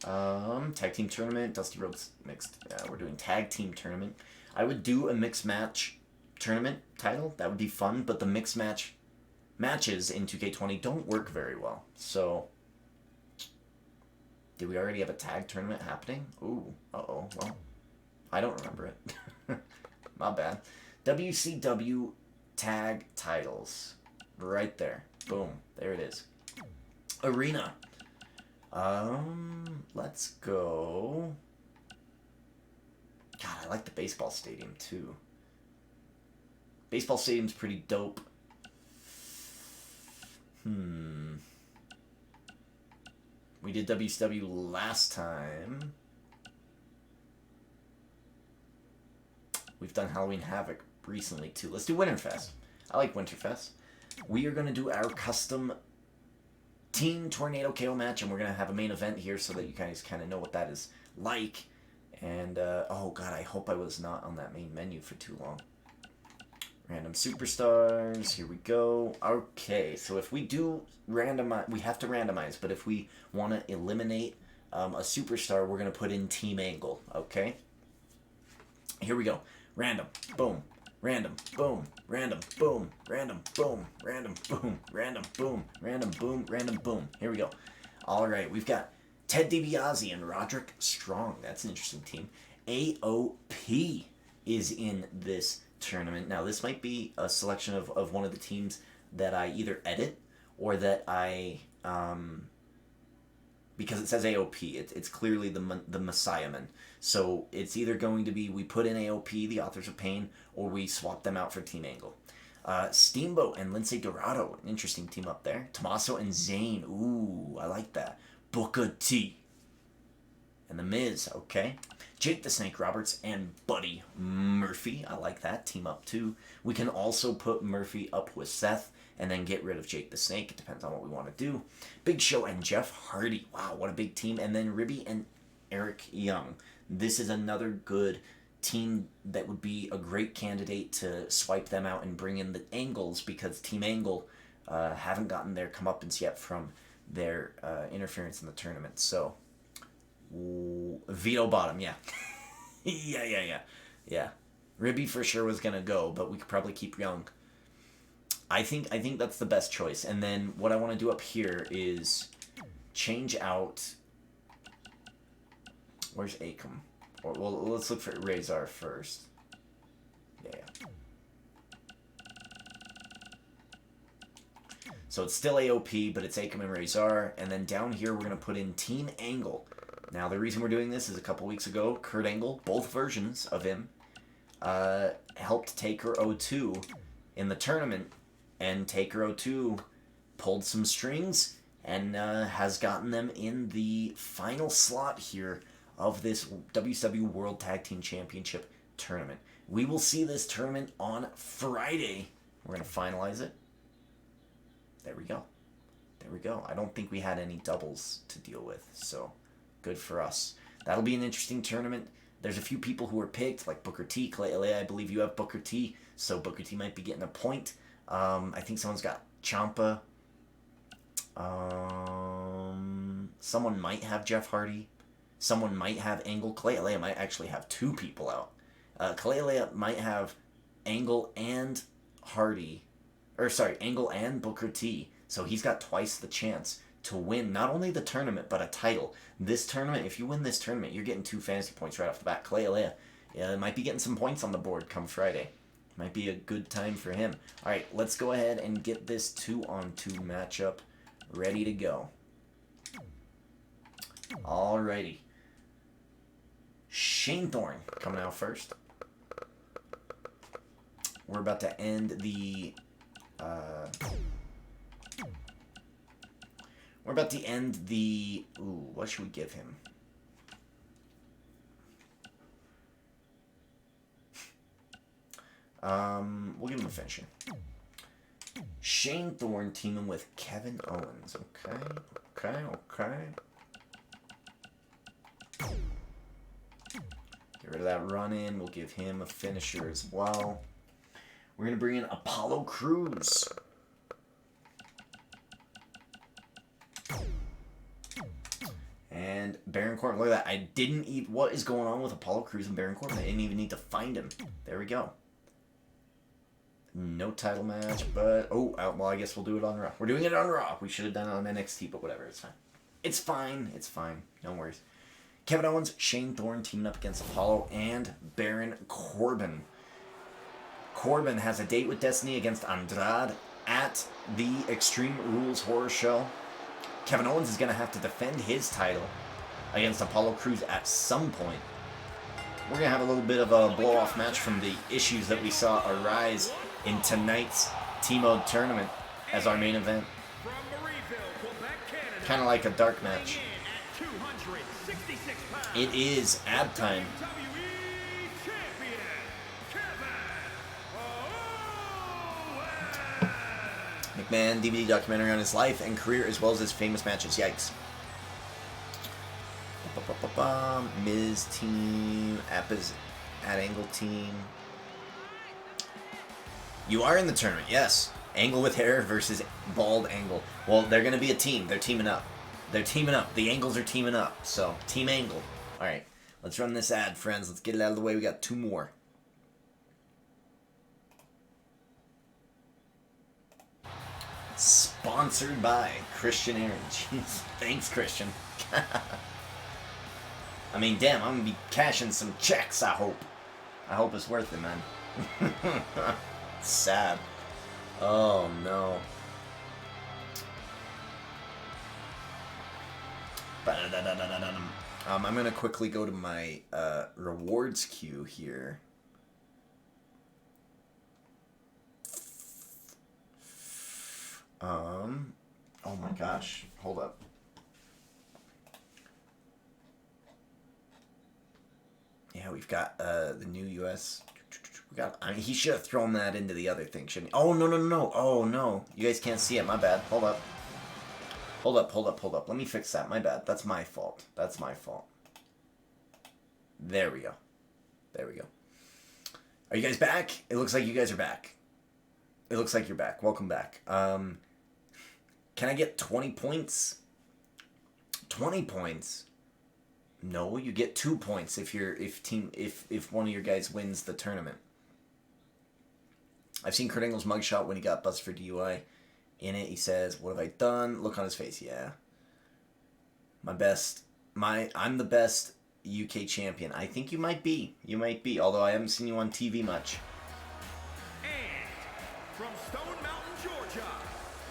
S1: Tag team tournament, Dusty Rhodes mixed. We're doing tag team tournament. I would do a mixed match tournament title. That would be fun, but the mixed matches in 2K20 don't work very well. So, did we already have a tag tournament happening? Ooh, well, I don't remember it. My bad. WCW tag titles. Right there. Boom. There it is. Arena. Let's go. God, I like the baseball stadium too. Baseball stadium's pretty dope. We did WCW last time. We've done Halloween Havoc recently too. Let's do Winterfest. I like Winterfest. We are going to do our custom Team Tornado KO match, and we're going to have a main event here so that you guys kind of know what that is like. And, oh god, I hope I was not on that main menu for too long. Random superstars, here we go. Okay, so if we do randomize, we have to randomize, but if we want to eliminate a superstar, we're going to put in Team Angle, okay? Here we go. Random, boom, random, boom, random, boom, random, boom, random, boom, random, boom, random, boom, random, boom. Here we go. All right, we've got Ted DiBiase and Roderick Strong. That's an interesting team. AOP is in this tournament. Now, this might be a selection of one of the teams that I either edit or that I, because it says AOP, it's clearly the Messiah Man. So it's either going to be we put in AOP, the Authors of Pain, or we swap them out for Team Angle. Steamboat and Lince Dorado, an interesting team up there. Tommaso and Zayn, ooh, I like that. Booker T. And The Miz, okay. Jake the Snake Roberts and Buddy Murphy, I like that, team up too. We can also put Murphy up with Seth and then get rid of Jake the Snake. It depends on what we want to do. Big Show and Jeff Hardy, wow, what a big team. And then Ribby and Eric Young. This is another good team that would be a great candidate to swipe them out and bring in the Angles, because Team Angle haven't gotten their comeuppance yet from their interference in the tournament. So, Vito Bottom, yeah. yeah. Ribby for sure was going to go, but we could probably keep Young. I think that's the best choice. And then what I want to do up here is change out... Where's Akam? Well, let's look for Razor first. Yeah. So it's still AOP, but it's Akam and Razor. And then down here, we're going to put in Team Angle. Now, the reason we're doing this is a couple weeks ago, Kurt Angle, both versions of him, helped Taker 02 in the tournament. And Taker 02 pulled some strings and has gotten them in the final slot here of this WCW World Tag Team Championship tournament. We will see this tournament on Friday. We're going to finalize it. There we go. I don't think we had any doubles to deal with, so good for us. That'll be an interesting tournament. There's a few people who were picked, like Booker T, Clay LA. I believe you have Booker T, so Booker T might be getting a point. I think someone's got Ciampa. Someone might have Jeff Hardy. Someone might have Angle. Clay LA might actually have two people out. Clay LA might have Angle and Hardy. Angle and Booker T. So he's got twice the chance to win not only the tournament, but a title. This tournament, if you win this tournament, you're getting 2 fantasy points right off the bat. Clay LA might be getting some points on the board come Friday. Might be a good time for him. All right, let's go ahead and get this 2-on-2 matchup ready to go. Alrighty. Shane Thorne coming out first. We're about to end the... Ooh, what should we give him? We'll give him a finisher. Shane Thorne teaming with Kevin Owens. Okay. Get rid of that run-in. We'll give him a finisher as well. We're going to bring in Apollo Crews. And Baron Corbin. Look at that. I didn't eat... What is going on with Apollo Crews and Baron Corbin? I didn't even need to find him. There we go. No title match, but... Oh, well, I guess we'll do it on Raw. We're doing it on Raw. We should have done it on NXT, but whatever. It's fine. It's fine. No worries. Kevin Owens, Shane Thorne teaming up against Apollo and Baron Corbin. Corbin has a date with Destiny against Andrade at the Extreme Rules Horror Show. Kevin Owens is going to have to defend his title against Apollo Crews at some point. We're going to have a little bit of a blow-off match from the issues that we saw arise in tonight's TMode tournament as our main event. Kind of like a dark match. It is ab time. McMahon DVD documentary on his life and career as well as his famous matches. Yikes. Miz team, Appa's at Angle team. You are in the tournament, yes. Angle with hair versus bald Angle. Well, they're going to be a team. They're teaming up. They're teaming up. The Angles are teaming up. So, Team Angle. All right. Let's run this ad, friends. Let's get it out of the way. We got 2 more. Sponsored by Christian Aaron. Jeez. Thanks, Christian. I mean, damn, I'm going to be cashing some checks, I hope. I hope it's worth it, man. Sad. Oh, no. I'm going to quickly go to my rewards queue here. Oh my gosh. Hold up. Yeah, we've got the new US. We got. I mean, he should have thrown that into the other thing, shouldn't he? Oh no! Oh no! You guys can't see it. My bad. Hold up. Let me fix that. My bad. That's my fault. There we go. Are you guys back? It looks like you guys are back. It looks like you're back. Welcome back. Can I get 20 points? 20 points. No, you get 2 points if one of your guys wins the tournament. I've seen Kurt Angle's mugshot when he got busted for DUI. In it, he says, "What have I done?" Look on his face. Yeah. I'm the best UK champion. I think you might be. Although I haven't seen you on TV much.
S2: And from Stone Mountain, Georgia,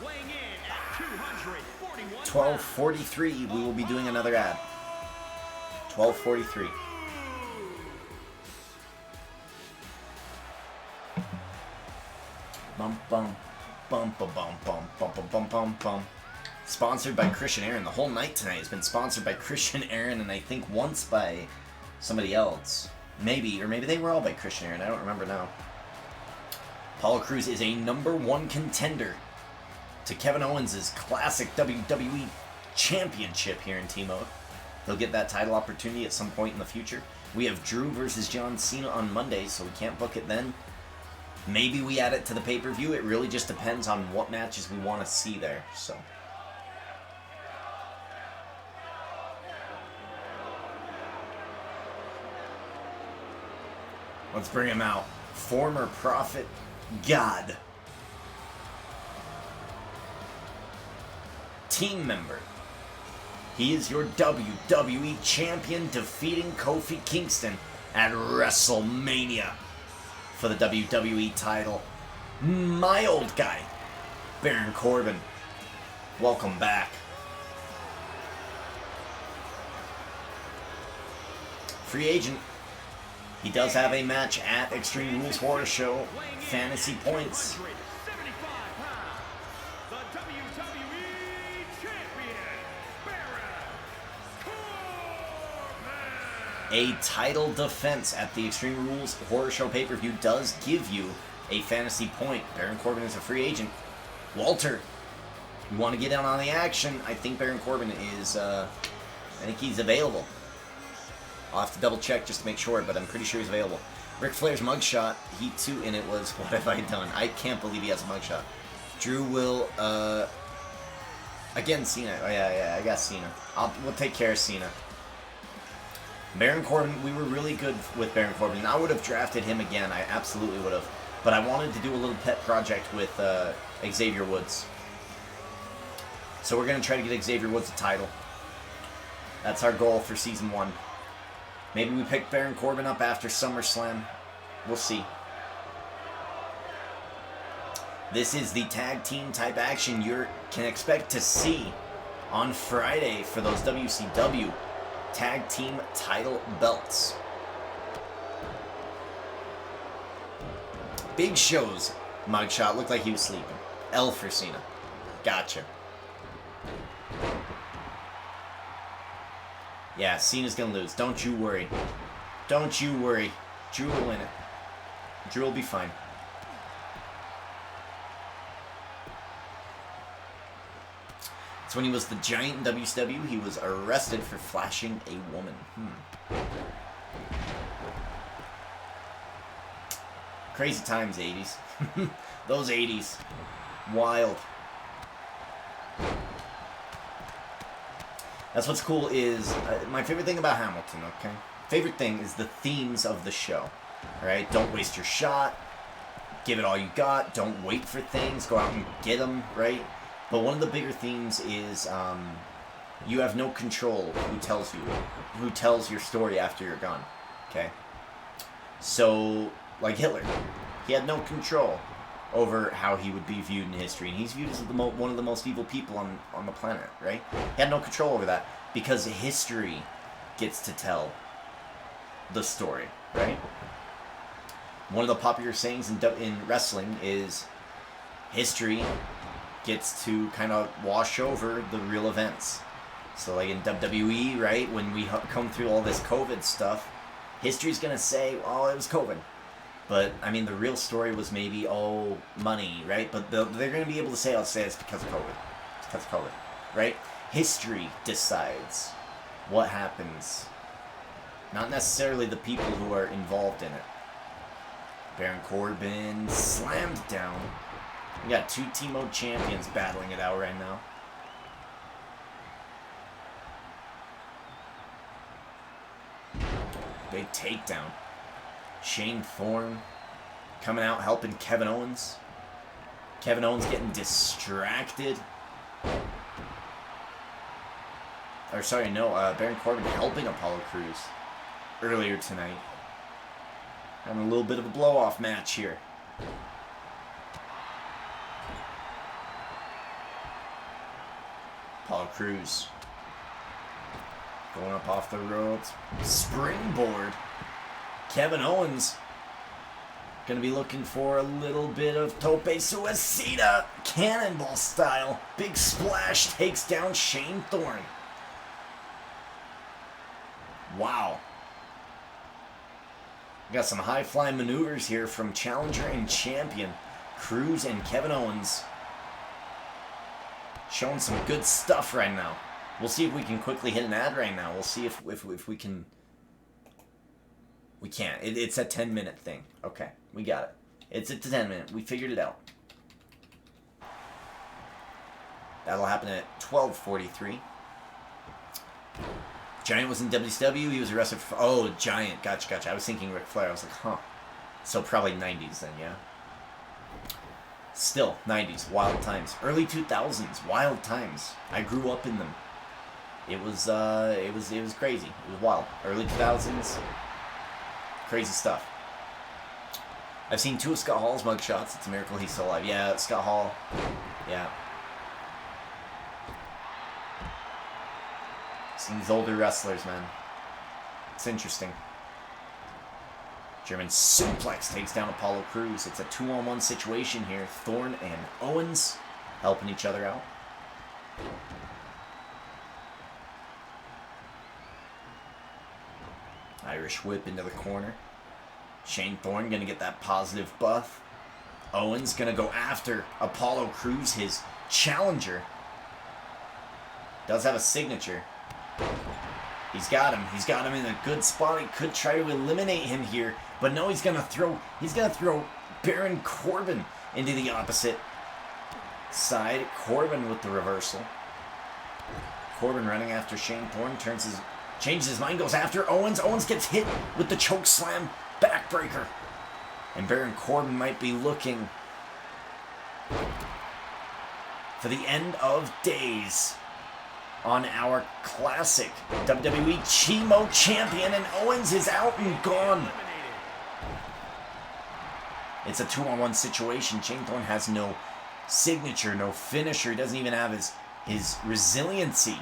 S2: weighing in at 241
S1: 12:43. We will be doing another ad. 12:43. Bum bum bum bum bum bum bum bum bum bum. Sponsored by Christian Aaron. The whole night tonight has been sponsored by Christian Aaron, and I think once by somebody else. Maybe they were all by Christian Aaron. I don't remember now. Apollo Crews is a #1 contender to Kevin Owens' classic WWE Championship here in TMode. He'll get that title opportunity at some point in the future. We have Drew versus John Cena on Monday, so we can't book it then. Maybe we add it to the pay-per-view. It really just depends on what matches we want to see there. So, let's bring him out. Former Prophet God. Team member. He is your WWE Champion, defeating Kofi Kingston at WrestleMania for the WWE title. My old guy, Baron Corbin. Welcome back. Free agent. He does have a match at Extreme Rules Horror Show. Fantasy points. A title defense at the Extreme Rules Horror Show pay-per-view does give you a fantasy point. Baron Corbin is a free agent. Walter, you want to get in on the action? I think Baron Corbin is, I think he's available. I'll have to double check just to make sure, but I'm pretty sure he's available. Ric Flair's mugshot, he too, and it was, what have I done? I can't believe he has a mugshot. Drew will, again, Cena. Oh, yeah, I got Cena. We'll take care of Cena. Baron Corbin, we were really good with Baron Corbin, and I would have drafted him again. I absolutely would have. But I wanted to do a little pet project with Xavier Woods. So we're going to try to get Xavier Woods a title. That's our goal for Season 1. Maybe we pick Baron Corbin up after SummerSlam. We'll see. This is the tag team type action you can expect to see on Friday for those WCW Tag Team title belts. Big Show's mugshot looked like he was sleeping. L for Cena. Gotcha. Yeah, Cena's gonna lose. Don't you worry. Don't you worry. Drew will win it. Drew will be fine. It's when he was the Giant in WCW, he was arrested for flashing a woman. Crazy times, 80s. Those 80s. Wild. That's what's cool is, my favorite thing about Hamilton, okay? Favorite thing is the themes of the show. Alright? Don't waste your shot. Give it all you got. Don't wait for things. Go out and get them, right? But one of the bigger themes is, you have no control who tells your story after you're gone. Okay? So, like Hitler, he had no control over how he would be viewed in history, and he's viewed as one of the most evil people on the planet, right? He had no control over that because history gets to tell the story, right? One of the popular sayings in wrestling is history gets to kind of wash over the real events. So like in WWE, right, when we come through all this COVID stuff, history's going to say, oh, it was COVID. But, I mean, the real story was maybe, oh, money, right? But they're going to be able to say, it's because of COVID. It's because of COVID, right? History decides what happens. Not necessarily the people who are involved in it. Baron Corbin slammed down. We got two TMode champions battling it out right now. Big takedown. Shane Thorne coming out helping Kevin Owens. Kevin Owens getting distracted. Or sorry, no, Baron Corbin helping Apollo Crews earlier tonight. Having a little bit of a blow-off match here. Apollo Crews going up off the ropes. Springboard. Kevin Owens going to be looking for a little bit of tope suicida, cannonball style. Big splash takes down Shane Thorne. Wow. We got some high-flying maneuvers here from challenger and champion Crews and Kevin Owens. Showing some good stuff right now. We'll see if we can quickly hit an ad right now. We'll see if we can. We can't. It's a 10-minute thing. Okay, we got it. It's a 10-minute. We figured it out. That'll happen at 12:43. Giant was in WCW. He was arrested for... Oh, Giant. Gotcha. I was thinking Ric Flair. I was like, huh. So probably 90s then, yeah? Still, 90s. Wild times. Early 2000s. Wild times. I grew up in them. It was crazy. It was wild. Early 2000s. Crazy stuff. I've seen 2 of Scott Hall's mugshots. It's a miracle he's still alive. Yeah, Scott Hall. Yeah. Some of these older wrestlers, man. It's interesting. German suplex takes down Apollo Crews. It's a 2-on-1 situation here. Thorne and Owens helping each other out. Irish whip into the corner. Shane Thorne gonna get that positive buff. Owens gonna go after Apollo Crews, his challenger. Does have a signature. He's got him. He's got him in a good spot. He could try to eliminate him here, but no, he's gonna throw Baron Corbin into the opposite side. Corbin with the reversal. Corbin running after Shane Thorne, changes his mind, goes after Owens. Owens gets hit with the choke slam backbreaker. And Baron Corbin might be looking for the end of days on our classic WWE TMode champion, and Owens is out and gone. It's a 2-on-1 situation. Shane Thorne has no signature, no finisher. He doesn't even have his his resiliency.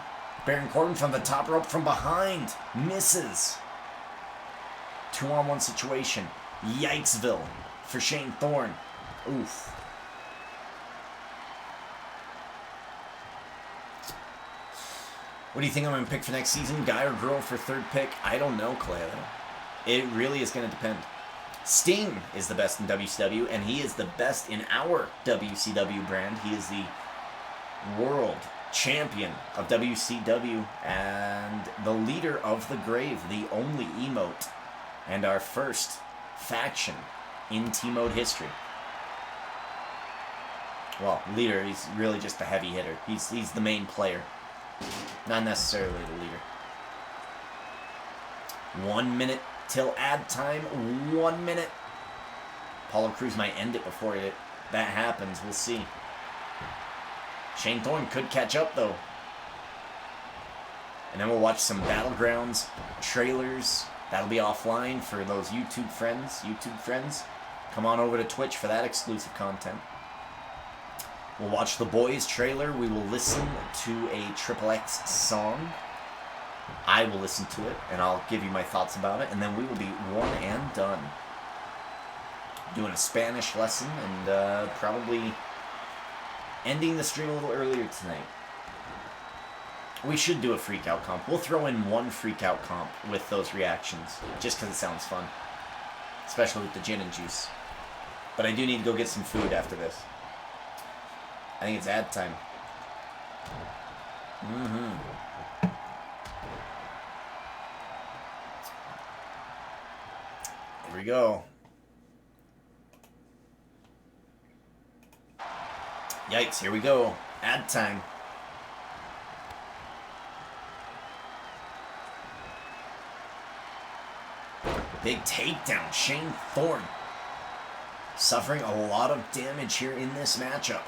S1: Baron Corbin from the top rope from behind. Misses. 2-on-1 situation. Yikesville for Shane Thorne. Oof. What do you think I'm going to pick for next season? Guy or girl for third pick? I don't know, Clay. It really is going to depend. Sting is the best in WCW, and he is the best in our WCW brand. He is the world champion of WCW and the leader of the Grave, the only emote, and our first faction in TMode history. Well, leader, he's really just the heavy hitter. He's the main player, not necessarily the leader. 1 minute till ad time. 1 minute. Apollo Crews might end it before that happens. We'll see. Shane Thorne could catch up, though. And then we'll watch some Battlegrounds trailers. That'll be offline for those YouTube friends. Come on over to Twitch for that exclusive content. We'll watch the Boys trailer. We will listen to a Triple X song. I will listen to it, and I'll give you my thoughts about it. And then we will be one and done. Doing a Spanish lesson and probably ending the stream a little earlier tonight. We should do a freak-out comp. We'll throw in one freak-out comp with those reactions, just because it sounds fun. Especially with the gin and juice. But I do need to go get some food after this. I think it's ad time. Here we go. Yikes, here we go. Ad time. Big takedown. Shane Thorne suffering a lot of damage here in this matchup.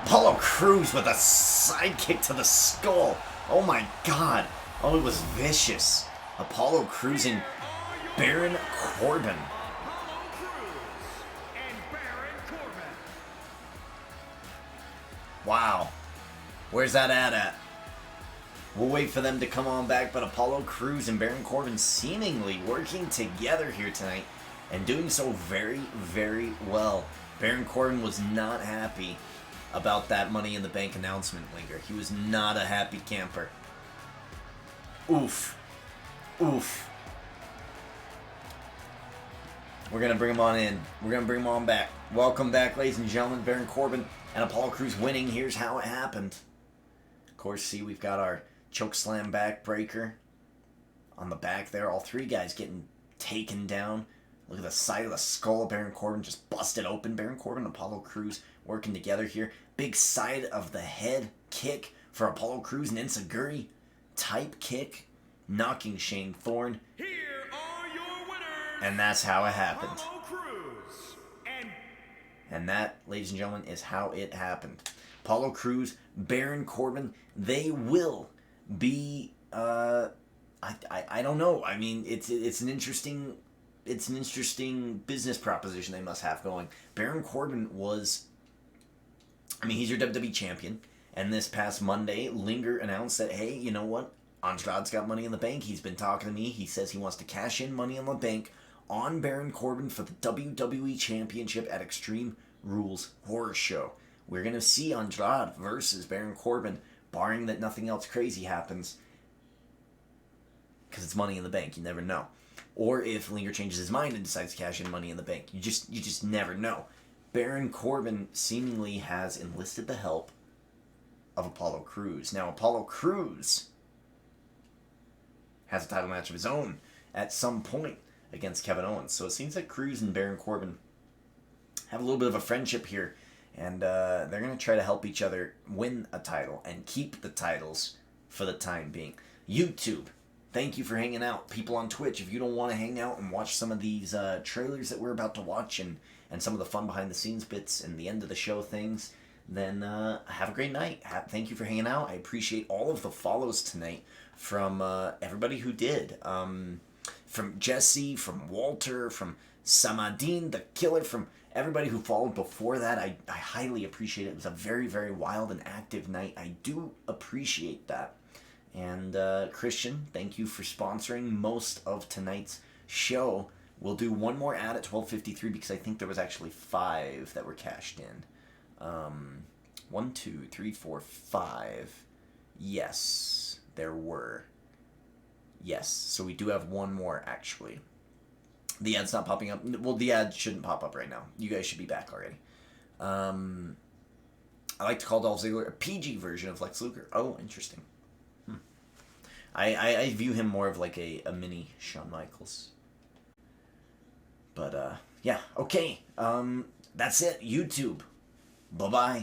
S1: Apollo Crews with a sidekick to the skull. Oh my god. Oh, it was vicious. Apollo Crews and Baron Corbin. Wow. Where's that ad at? We'll wait for them to come on back, but Apollo Crews and Baron Corbin seemingly working together here tonight and doing so very, very well. Baron Corbin was not happy about that Money in the Bank announcement, Linger. He was not a happy camper. Oof. Oof. We're going to bring him on in. We're going to bring him on back. Welcome back, ladies and gentlemen. Baron Corbin and Apollo Crews winning. Here's how it happened. Of course, see, we've got our chokeslam backbreaker on the back there. All three guys getting taken down. Look at the side of the skull of Baron Corbin just busted open. Baron Corbin and Apollo Crews working together here. Big side of the head kick for Apollo Crews. An enziguri type kick, knocking Shane Thorne.
S2: Here are your winners.
S1: And that's how it happened.
S2: Apollo Crews
S1: and that, ladies and gentlemen, is how it happened. Apollo Crews, Baron Corbin, they will be, I don't know. I mean, it's an interesting business proposition they must have going. Baron Corbin was, I mean, he's your WWE champion, and this past Monday, Linger announced that, hey, you know what? Andrade's got Money in the Bank. He's been talking to me. He says he wants to cash in Money in the Bank on Baron Corbin for the WWE Championship at Extreme Rules Horror Show. We're going to see Andrade versus Baron Corbin, barring that nothing else crazy happens, because it's Money in the Bank. You never know. Or if Linger changes his mind and decides to cash in Money in the Bank. You just never know. Baron Corbin seemingly has enlisted the help of Apollo Crews. Now, Apollo Crews has a title match of his own at some point against Kevin Owens. So it seems like Crews and Baron Corbin have a little bit of a friendship here. And they're going to try to help each other win a title and keep the titles for the time being. YouTube, thank you for hanging out. People on Twitch, if you don't want to hang out and watch some of these trailers that we're about to watch and some of the fun behind-the-scenes bits and the end of the show things, then have a great night. Thank you for hanging out. I appreciate all of the follows tonight from everybody who did. From Jesse, from Walter, from Samadine, the Killer, from Everybody who followed before that, I highly appreciate it. It was a very, very wild and active night. I do appreciate that. And Christian, thank you for sponsoring most of tonight's show. We'll do one more ad at 12:53 because I think there was actually 5 that were cashed in. 1, 2, 3, 4, 5. Yes, there were. Yes, so we do have one more actually. The ad's not popping up. Well, the ad shouldn't pop up right now. You guys should be back already. I like to call Dolph Ziggler a PG version of Lex Luger. Oh, interesting. I view him more of like a mini Shawn Michaels. But, yeah. Okay. That's it. YouTube. Bye-bye.